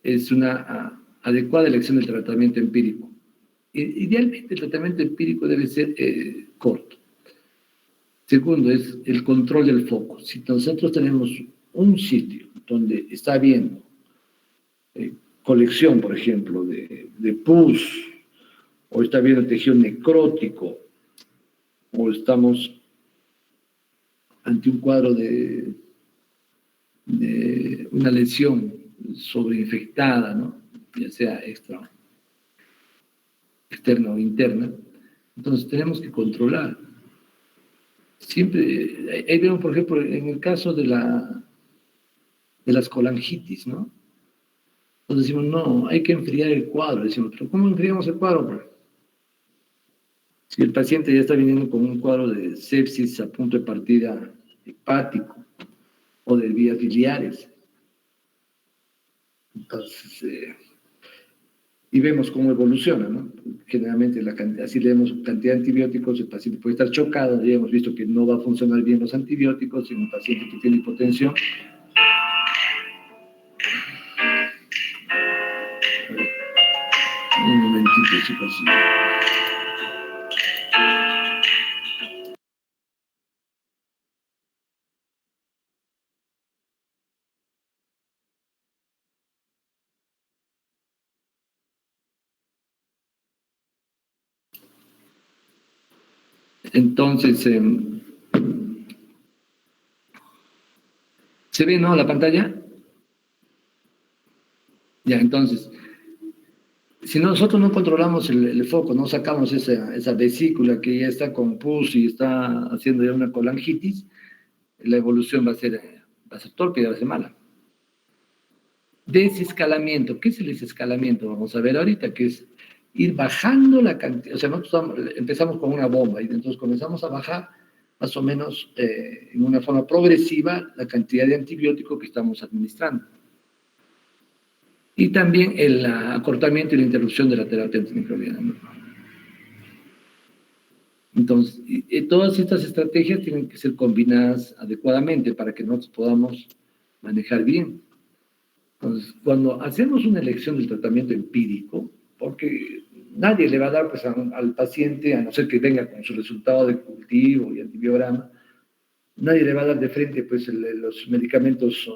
es una adecuada elección del tratamiento empírico. Idealmente el tratamiento empírico debe ser corto. Segundo es el control del foco. Si nosotros tenemos un sitio donde está habiendo colección, por ejemplo, de pus, o está habiendo tejido necrótico, o estamos ante un cuadro de una lesión sobreinfectada, ¿no? Ya sea externa o interna, entonces tenemos que controlar. Siempre, ahí vemos, por ejemplo, en el caso de las colangitis, ¿no? Entonces decimos, no, hay que enfriar el cuadro. Decimos, pero ¿cómo enfriamos el cuadro? Pues, si el paciente ya está viniendo con un cuadro de sepsis a punto de partida hepático o de vías biliares. Entonces, y vemos cómo evoluciona, ¿no? Generalmente, así leemos cantidad de antibióticos, el paciente puede estar chocado, ya hemos visto que no va a funcionar bien los antibióticos en un paciente que tiene hipotensión. Un momentito, chicos. Entonces, ¿se ve, no, la pantalla? Ya, entonces, si nosotros no controlamos el foco, no sacamos esa vesícula que ya está con pus y está haciendo ya una colangitis, la evolución va a ser torpe y va a ser mala. Desescalamiento. ¿Qué es el desescalamiento? Vamos a ver ahorita, que es ir bajando la cantidad. O sea, nosotros empezamos con una bomba y entonces comenzamos a bajar más o menos en una forma progresiva la cantidad de antibiótico que estamos administrando. Y también el acortamiento y la interrupción de la terapia antimicrobiana, ¿no? Entonces, todas estas estrategias tienen que ser combinadas adecuadamente para que nosotros podamos manejar bien. Entonces, cuando hacemos una elección del tratamiento empírico, porque nadie le va a dar pues, al paciente, a no ser que venga con su resultado de cultivo y antibiograma, nadie le va a dar de frente pues, los medicamentos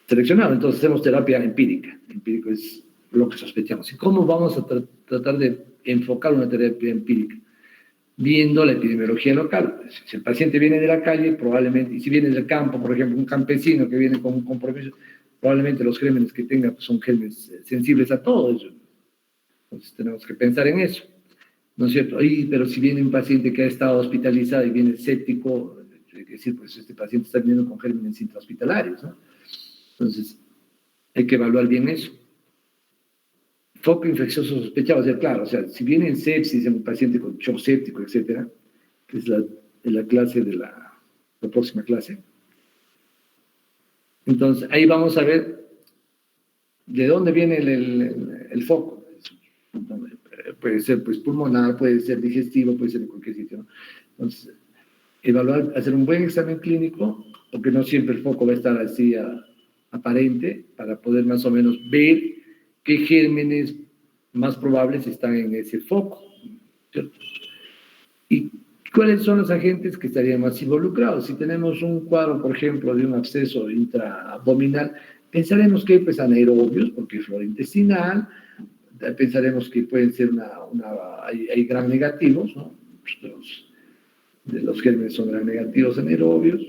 seleccionados. Entonces hacemos terapia empírica. Empírico es lo que sospechamos. ¿Y cómo vamos a tratar de enfocar una terapia empírica? Viendo la epidemiología local. Si el paciente viene de la calle, probablemente, y si viene del campo, por ejemplo, un campesino que viene con un compromiso, probablemente los gérmenes que tenga pues, son gérmenes sensibles a todo eso. Entonces tenemos que pensar en eso, ¿no es cierto? Pero si viene un paciente que ha estado hospitalizado y viene séptico, hay que decir, pues este paciente está viniendo con gérmenes intrahospitalarios, ¿no? Entonces, hay que evaluar bien eso. Foco infeccioso sospechado, o sea, claro, o sea, si viene en sepsis, en un paciente con shock séptico, etcétera, que es la clase de la próxima clase. Entonces, ahí vamos a ver de dónde viene el foco. Puede ser pues, pulmonar, puede ser digestivo, puede ser de cualquier sitio, ¿no? Entonces, evaluar, hacer un buen examen clínico, porque no siempre el foco va a estar así aparente, para poder más o menos ver qué gérmenes más probables están en ese foco, ¿cierto? Y cuáles son los agentes que estarían más involucrados. Si tenemos un cuadro, por ejemplo, de un absceso intraabdominal, pensaremos que pues, anaerobios, porque es flora intestinal, pensaremos que pueden ser hay gram negativos, ¿no? Los gérmenes son gram negativos anaerobios,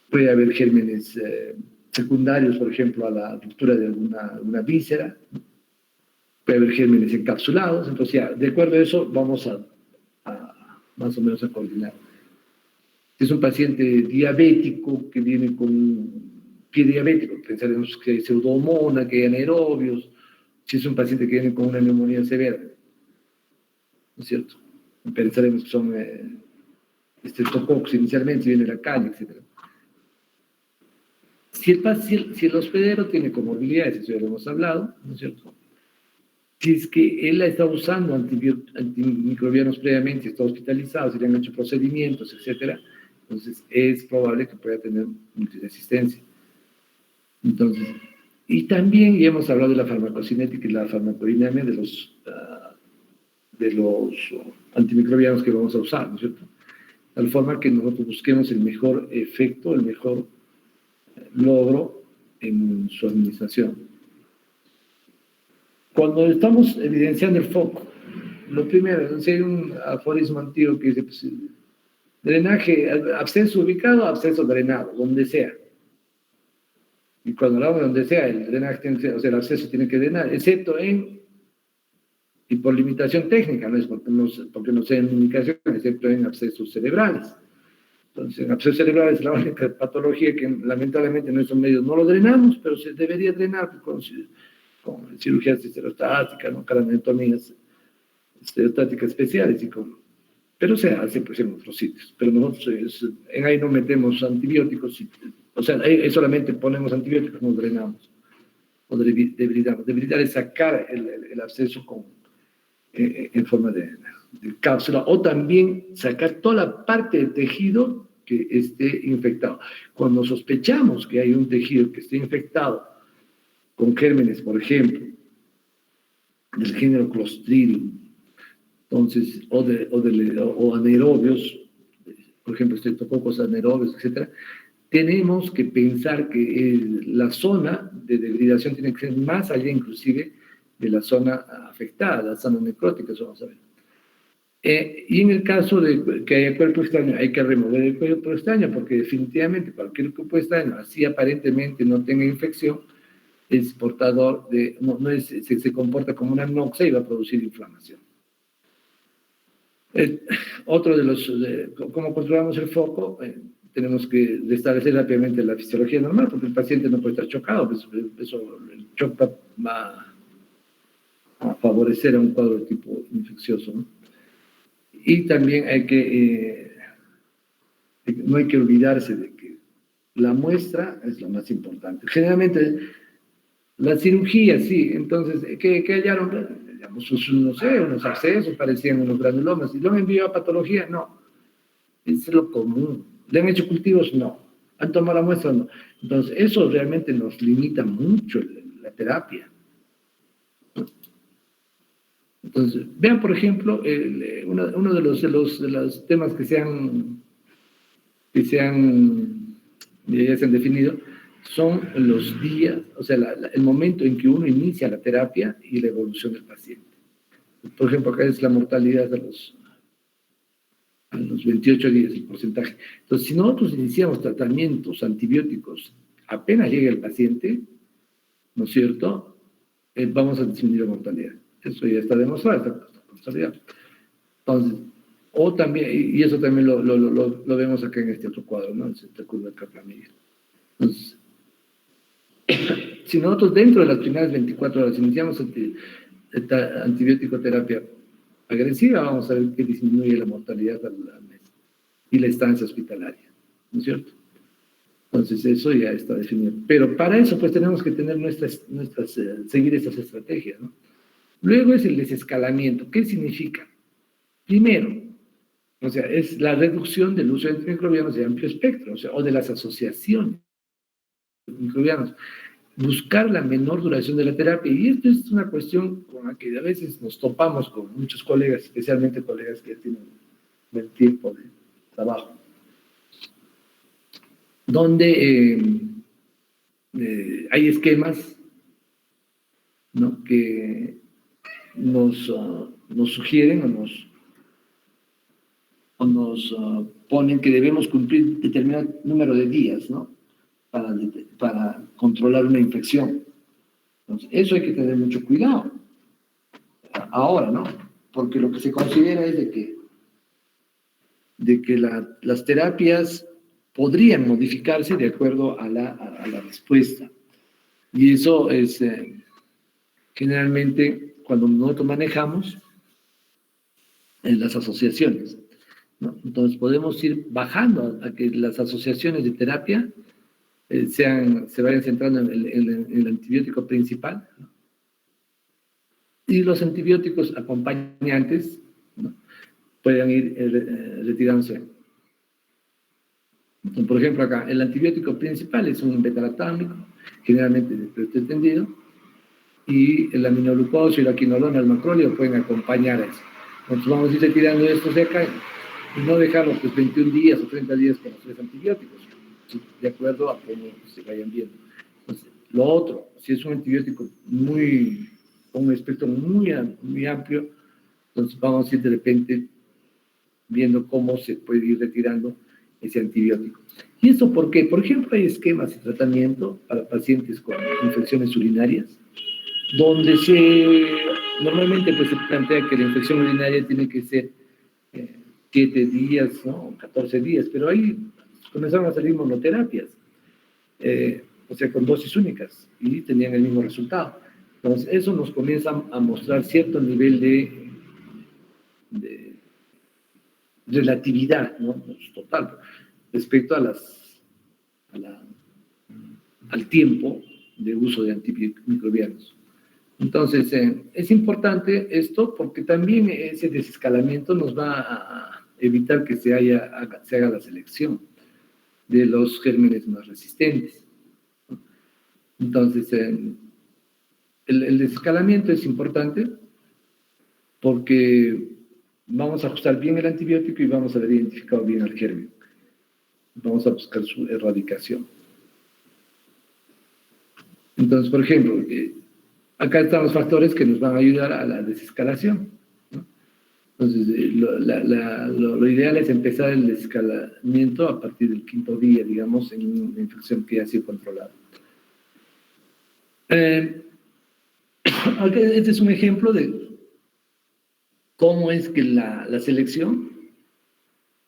puede haber gérmenes secundarios, por ejemplo, a la ruptura de alguna víscera, puede haber gérmenes encapsulados, entonces ya, de acuerdo a eso, vamos a más o menos a coordinar. Si es un paciente diabético que viene con pie diabético, pensaremos que hay pseudomonas, que hay anaerobios. Si es un paciente que viene con una neumonía severa, ¿no es cierto? Pensaremos que son streptococcus inicialmente, si viene de la calle, etc. Si el hospedero tiene comorbilidades, eso ya lo hemos hablado, ¿no es cierto? Si es que él está usando antimicrobianos previamente, está hospitalizado, se le han hecho procedimientos, etc., entonces es probable que pueda tener multiresistencia. Entonces, Y también ya hemos hablado de la farmacocinética y la farmacodinámica de los antimicrobianos que vamos a usar, ¿no es cierto? De tal forma que nosotros busquemos el mejor efecto, el mejor logro en su administración. Cuando estamos evidenciando el foco, lo primero, si hay un aforismo antiguo que dice, pues, drenaje, absceso ubicado, absceso drenado, donde sea. Y cuando hablamos de donde sea, el drenaje tiene que, o sea, el absceso tiene que drenar, excepto y por limitación técnica, no es porque no sea en indicación, excepto en abscesos cerebrales. Entonces, en abscesos cerebrales es la única patología que lamentablemente en nuestros medios no lo drenamos, pero se debería drenar con cirugías estereostáticas, ¿no? Craniotomías estereostáticas especiales, pero se hace pues en otros sitios. Pero nosotros en ahí no metemos antibióticos, o sea, ahí solamente ponemos antibióticos, no drenamos, o debridamos. Debridar es sacar el absceso en forma de cápsula, o también sacar toda la parte del tejido que esté infectado. Cuando sospechamos que hay un tejido que esté infectado con gérmenes, por ejemplo, del género Clostridium, entonces, o anaerobios, por ejemplo, estreptococos anaerobios, etcétera, tenemos que pensar que la zona de debridación tiene que ser más allá inclusive de la zona afectada, la zona necrótica, eso vamos a ver. Y en el caso de que haya cuerpo extraño, hay que remover el cuerpo extraño, porque definitivamente cualquier cuerpo extraño, así aparentemente no tenga infección, es portador de, se comporta como una noxa y va a producir inflamación. Otro de los, ¿cómo controlamos el foco? Tenemos que restablecer rápidamente la fisiología normal, porque el paciente no puede estar chocado, pues eso, el shock va a favorecer a un cuadro de tipo infeccioso, ¿no? Y también no hay que olvidarse de que la muestra es lo más importante. Generalmente, la cirugía, sí, entonces, ¿qué hallaron? Digamos, no sé, unos abscesos, parecían unos granulomas. ¿Y lo han enviado a patología? No. Es lo común. ¿Le han hecho cultivos? No. ¿Han tomado la muestra? No. Entonces, eso realmente nos limita mucho la terapia. Entonces, vean, por ejemplo, uno de los temas que ya se han definido son los días, o sea, el momento en que uno inicia la terapia y la evolución del paciente. Por ejemplo, acá es la mortalidad a los 28 días, el porcentaje. Entonces, si nosotros iniciamos tratamientos antibióticos apenas llega el paciente, ¿no es cierto?, vamos a disminuir la mortalidad. Eso ya está demostrado, está consolidado. Entonces, o también, y eso también lo vemos acá en este otro cuadro, ¿no? Esta curva de Kaplan-Meier. Entonces, si nosotros dentro de las primeras 24 horas iniciamos esta antibiótico terapia agresiva, vamos a ver que disminuye la mortalidad al mes y la estancia hospitalaria, ¿no es cierto? Entonces, eso ya está definido. Pero para eso, pues, tenemos que tener seguir estas estrategias, ¿no? Luego es el desescalamiento. ¿Qué significa? Primero, o sea, es la reducción del uso de antimicrobianos de amplio espectro, o sea, o de las asociaciones de microbianos. Buscar la menor duración de la terapia. Y esto es una cuestión con la que a veces nos topamos con muchos colegas, especialmente colegas que ya tienen buen tiempo de trabajo, donde hay esquemas, ¿no?, que nos sugieren o nos ponen que debemos cumplir determinado número de días, ¿no?, para controlar una infección. Entonces, eso hay que tener mucho cuidado ahora, ¿no? Porque lo que se considera es de que las terapias podrían modificarse de acuerdo a la respuesta. Y eso es generalmente cuando nosotros manejamos en las asociaciones, ¿no? Entonces podemos ir bajando a que las asociaciones de terapia se vayan centrando en el antibiótico principal, ¿no?, y los antibióticos acompañantes, ¿no?, puedan ir retirándose. Entonces, por ejemplo, acá, el antibiótico principal es un beta-lactámico, generalmente de pretendido, y el aminoglucosa y la quinolona, el macróleo pueden acompañar a eso. Entonces vamos a ir retirando estos de acá y no dejarlo pues 21 días o 30 días con los 3 antibióticos, de acuerdo a cómo se vayan viendo. Entonces, lo otro, si es un antibiótico con un espectro muy amplio, entonces vamos a ir de repente viendo cómo se puede ir retirando ese antibiótico. ¿Y esto por qué? Por ejemplo, hay esquemas de tratamiento para pacientes con infecciones urinarias, donde normalmente pues, se plantea que la infección urinaria tiene que ser 7 días, ¿no? 14 días, pero ahí comenzaron a salir monoterapias, o sea, con dosis únicas, y tenían el mismo resultado. Entonces, eso nos comienza a mostrar cierto nivel de relatividad, ¿no? Total, respecto al tiempo de uso de antimicrobianos. Entonces, es importante esto porque también ese desescalamiento nos va a evitar que se haga la selección de los gérmenes más resistentes. Entonces, el desescalamiento es importante porque vamos a ajustar bien el antibiótico y vamos a haber identificado bien al germen. Vamos a buscar su erradicación. Entonces, por ejemplo, acá están los factores que nos van a ayudar a la desescalación, ¿no? Entonces, lo ideal es empezar el desescalamiento a partir del 5º día, digamos, en una infección que ya ha sido controlada. Este es un ejemplo de cómo es que la selección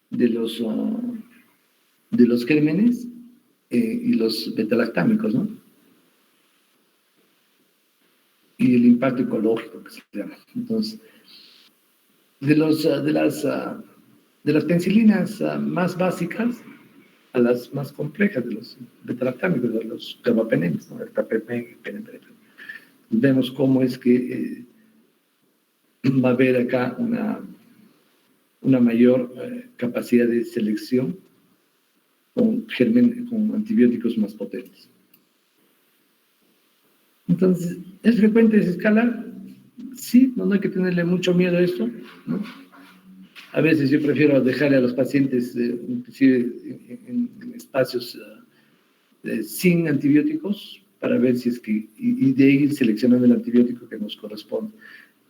de los gérmenes y los betalactámicos, ¿no? Y el impacto ecológico que se llama. Entonces, de las penicilinas más básicas a las más complejas, de los betalactámicos, de los carbapenems, ¿no? El carbapenem, vemos cómo es que va a haber acá una mayor capacidad de selección con antibióticos más potentes. Entonces, ¿es frecuente desescalar? Sí, no hay que tenerle mucho miedo a esto, ¿no? A veces yo prefiero dejarle a los pacientes, inclusive en espacios sin antibióticos, para ver si es que, y de ir seleccionando el antibiótico que nos corresponde.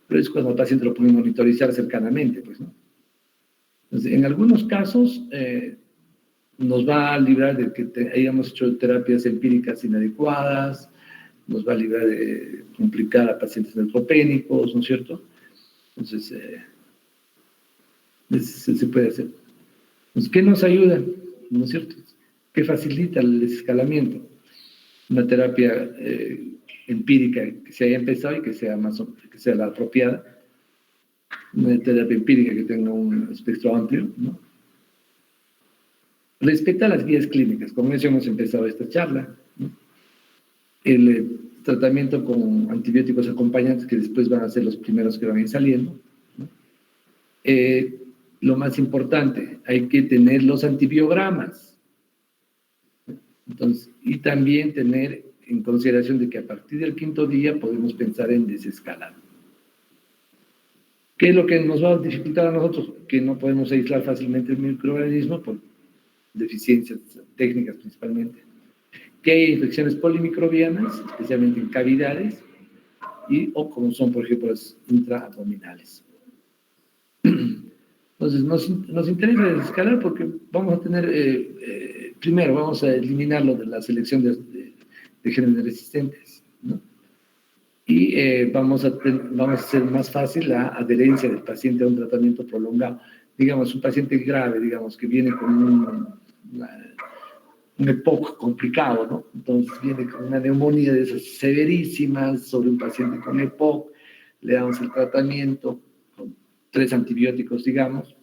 Pero es cuando el paciente lo puede monitorizar cercanamente, pues, ¿no? Entonces, en algunos casos, nos va a librar de que hayamos hecho terapias empíricas inadecuadas, nos va a librar de complicar a pacientes neutropénicos, ¿no es cierto? Entonces, se puede hacer. Entonces, ¿qué nos ayuda? ¿No es cierto? ¿Qué facilita el desescalamiento? Una terapia empírica que se haya empezado y que sea la apropiada. Una terapia empírica que tenga un espectro amplio, ¿no? Respeta las guías clínicas, con eso hemos empezado esta charla, ¿no? El tratamiento con antibióticos acompañantes, que después van a ser los primeros que van a ir saliendo, ¿no? Lo más importante, hay que tener los antibiogramas. Entonces, y también tener en consideración de que a partir del 5º día podemos pensar en desescalar. ¿Qué es lo que nos va a dificultar a nosotros? Que no podemos aislar fácilmente el microorganismo por deficiencias técnicas principalmente. Que hay infecciones polimicrobianas, especialmente en cavidades, o como son, por ejemplo, las intraabdominales. Entonces, nos interesa desescalar porque vamos a tener, primero, vamos a eliminarlo de la selección de gérmenes resistentes, ¿no? Y vamos a hacer más fácil la adherencia del paciente a un tratamiento prolongado. Digamos, un paciente grave, digamos, que viene con un EPOC complicado, ¿no? Entonces viene con una neumonía de esas severísimas sobre un paciente con EPOC, le damos el tratamiento con 3 antibióticos, digamos,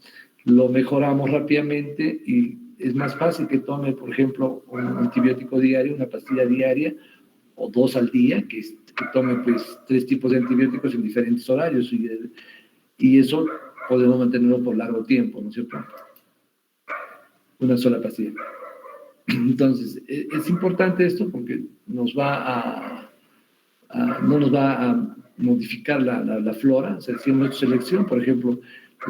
lo mejoramos rápidamente y es más fácil que tome, por ejemplo, un antibiótico diario, una pastilla diaria, o 2 al día, que tome pues 3 tipos de antibióticos en diferentes horarios, y eso podemos mantenerlo por largo tiempo, ¿no es cierto? Una sola pastilla. Entonces, es importante esto porque no nos va a modificar la flora. O sea, si hemos hecho selección, por ejemplo,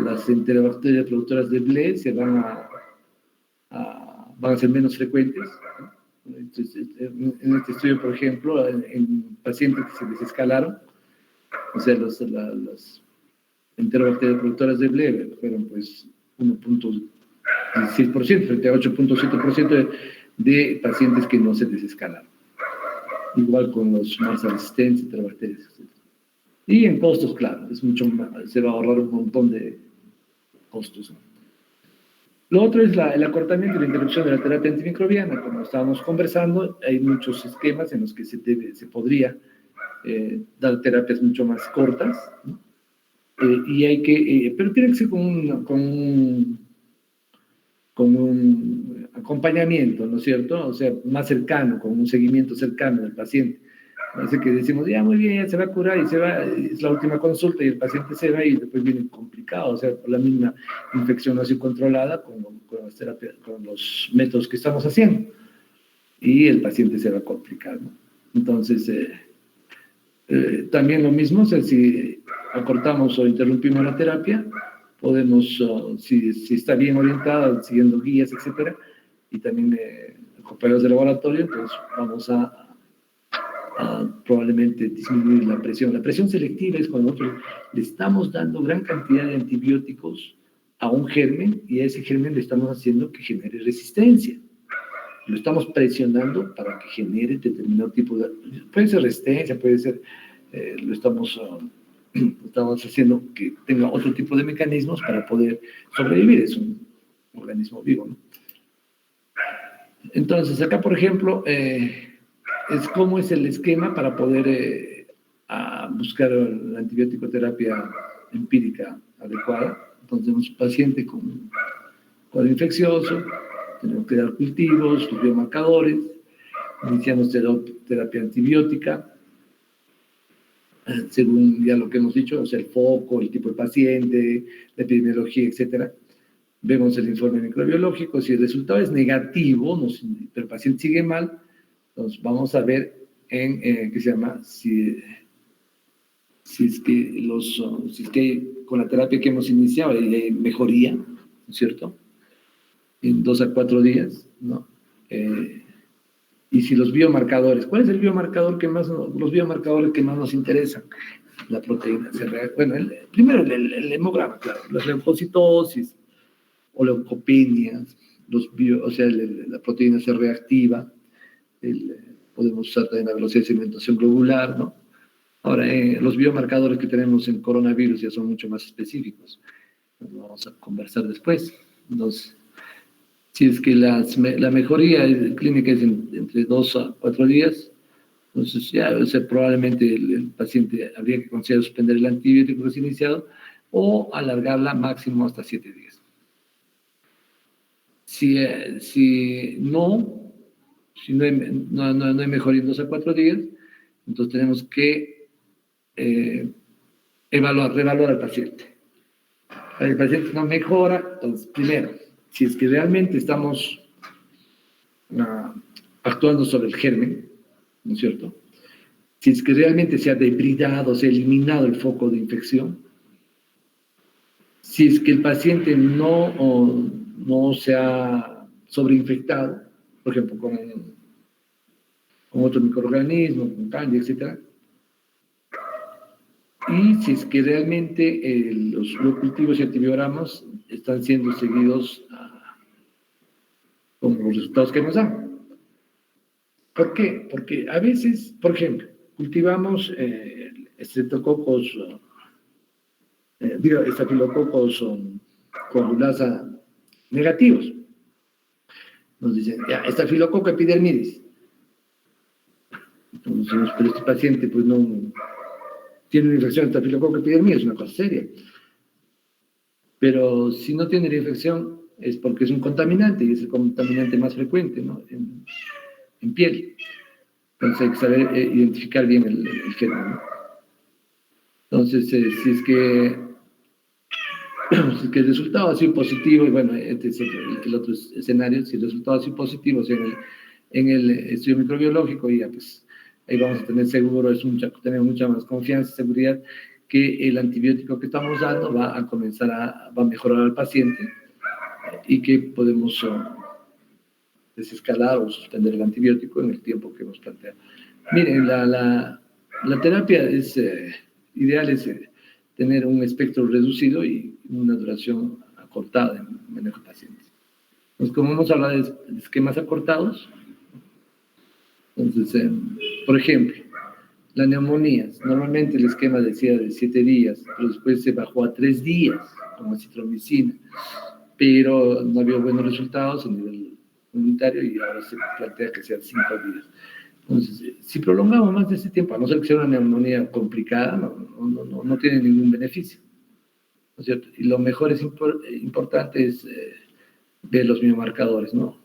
las enterobacterias productoras de BLE van a ser menos frecuentes. Entonces, en este estudio, por ejemplo, en pacientes que se desescalaron, o sea, las enterobacterias productoras de BLE fueron pues 1.16% frente a 8.7% de pacientes que no se desescalaron. Igual con los más resistentes, enterobacterias, etc. Y en costos, claro, es mucho más, se va a ahorrar un montón de costos, ¿no? Lo otro es el acortamiento y la interrupción de la terapia antimicrobiana. Como estábamos conversando, hay muchos esquemas en los que se podría dar terapias mucho más cortas, ¿no? Y hay que, pero tiene que ser con un acompañamiento, ¿no es cierto? O sea, más cercano, con un seguimiento cercano del paciente. Así que decimos, ya muy bien, ya se va a curar y se va, es la última consulta y el paciente se va y después viene complicado, o sea, por la misma infección no ha sido controlada con las terapias, con los métodos que estamos haciendo. Y el paciente se va a complicar, ¿no? Entonces, también lo mismo, o sea, si acortamos o interrumpimos la terapia, podemos, si está bien orientada, siguiendo guías, etcétera, y también compañeros de laboratorio, entonces vamos a probablemente disminuir la presión. La presión selectiva es cuando nosotros le estamos dando gran cantidad de antibióticos a un germen y a ese germen le estamos haciendo que genere resistencia. Lo estamos presionando para que genere determinado tipo de... Puede ser resistencia, puede ser... lo estamos haciendo que tenga otro tipo de mecanismos para poder sobrevivir. Es un organismo vivo, ¿no? Entonces, acá, por ejemplo, es cómo es el esquema para poder buscar la antibiótico terapia empírica adecuada. Entonces, tenemos un paciente con cuadro infeccioso, tenemos que dar cultivos, los biomarcadores, iniciamos terapia antibiótica, según ya lo que hemos dicho, o sea, el foco, el tipo de paciente, la epidemiología, etcétera. Vemos el informe microbiológico, si el resultado es negativo, pero el paciente sigue mal, entonces vamos a ver ¿qué se llama? Si es que con la terapia que hemos iniciado hay mejoría, ¿no es cierto? En 2 a 4 días, ¿no? Y si los biomarcadores, ¿cuál es el biomarcador que más, los biomarcadores que más nos interesan? La proteína C reactiva. Bueno, primero el hemograma, claro, las leucocitosis o leucopenias, o sea, la proteína C reactiva, podemos usar también la velocidad de segmentación globular, ¿no? Ahora, los biomarcadores que tenemos en coronavirus ya son mucho más específicos. Lo vamos a conversar después. Entonces, si es que la mejoría clínica es entre 2 a 4 días, entonces ya, o sea, probablemente el paciente habría que considerar suspender el antibiótico recién iniciado o alargarla máximo hasta 7 días. Si no hay mejoría en 2 a 4 días, entonces tenemos que reevaluar al paciente. El paciente no mejora, entonces primero, si es que realmente estamos actuando sobre el germen, ¿no es cierto? Si es que realmente se ha depredado, se ha eliminado el foco de infección, si es que el paciente no se ha sobreinfectado, por ejemplo, con otro microorganismo, con cáncer, etc. Y si es que realmente los cultivos y antibiogramas están siendo seguidos con los resultados que nos dan. ¿Por qué? Porque a veces, por ejemplo, cultivamos estreptococos, estafilococos coagulasa negativos. Nos dicen, ya, estafilococo epidermidis. Entonces, pero este paciente pues no tiene una infección de estafilococo epidermidis, es una cosa seria. Pero si no tiene la infección es porque es un contaminante y es el contaminante más frecuente, ¿no? En piel. Entonces hay que saber identificar bien el germen, ¿no? Entonces, si es que Si que el resultado ha sido positivo, y bueno, este es el otro escenario, si el resultado ha sido positivo, o sea, en el estudio microbiológico, ya pues ahí vamos a tener seguro, tener mucha más confianza y seguridad que el antibiótico que estamos dando va a mejorar al paciente y que podemos desescalar o suspender el antibiótico en el tiempo que hemos planteado. Miren, la terapia ideal es tener un espectro reducido y una duración acortada en manejo de pacientes. Entonces, como hemos hablado de esquemas acortados, entonces, por ejemplo, la neumonía, normalmente el esquema decía de 7 días, pero después se bajó a 3 días con acitromicina, pero no había buenos resultados a nivel comunitario y ahora se plantea que sean 5 días. Entonces, si prolongamos más de ese tiempo, a no ser que sea una neumonía complicada, no tiene ningún beneficio, ¿no es cierto? Y lo mejor importante es ver los biomarcadores, ¿no?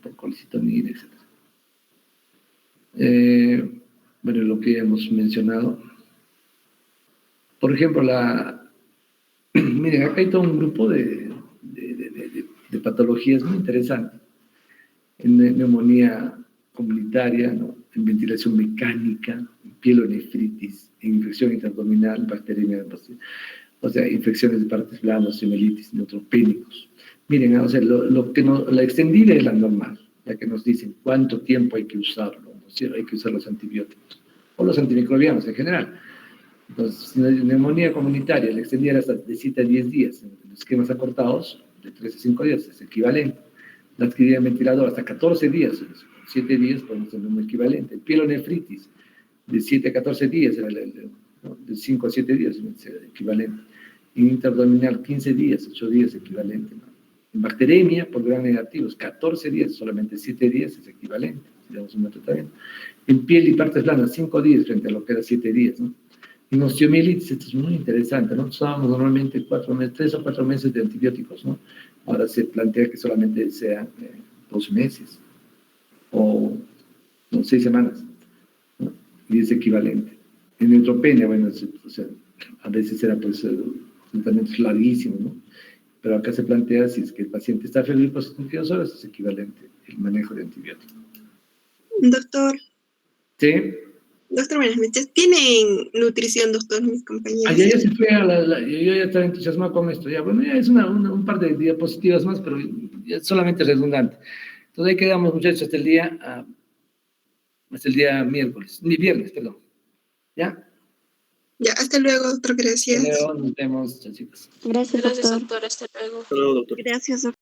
Por colicitonina, etc. Bueno, lo que hemos mencionado. Por ejemplo, miren, acá hay todo un grupo de patologías muy interesantes. En neumonía comunitaria, ¿no? En ventilación mecánica, en pielonefritis, en infección intraabdominal, bacteriemia, o sea, infecciones de partes blandas, hemelitis, neutropénicos. Miren, o sea, la extendida es la normal, la que nos dicen cuánto tiempo hay que usarlo, ¿no? Si hay que usar los antibióticos, o los antimicrobianos en general. Entonces, neumonía comunitaria, la extendida era hasta de 7 a 10 días, en los esquemas acortados, de 3 a 5 días, es equivalente. La adquirida ventilador hasta 14 días, 7 días podemos tener un equivalente. El pielonefritis, de 7 a 14 días, de 5 a 7 días, es equivalente. En intraabdominal, 15 días, 8 días, equivalente, ¿no? En bacteremia, por gram negativos, 14 días, solamente 7 días es equivalente, si damos un tratamiento. En piel y partes blandas, 5 días frente a lo que era 7 días, ¿no? En osteomielitis, esto es muy interesante, ¿no? Usábamos normalmente 3 o 4 meses de antibióticos, ¿no? Ahora se plantea que solamente sean 2 meses o 6 semanas, ¿no? Y es equivalente. En neutropenia, bueno, o sea, a veces era pues tratamientos larguísimos, ¿no? Pero acá se plantea si es que el paciente está febril por 72 horas, es equivalente el manejo de antibióticos. Doctor. ¿Sí? Doctor, buenas noches. ¿Tienen nutrición, doctor, mis compañeros? Ya se fue yo ya estaba entusiasmado con esto. Ya, bueno, ya es un par de diapositivas más, pero ya solamente redundante. Entonces ahí quedamos, muchachos, hasta el día viernes, perdón. ¿Ya? Ya, hasta luego, doctor, gracias. Hasta luego, nos vemos, chicos. Gracias, doctor. Doctor. Hasta luego. Hasta luego, doctor. Gracias, doctor.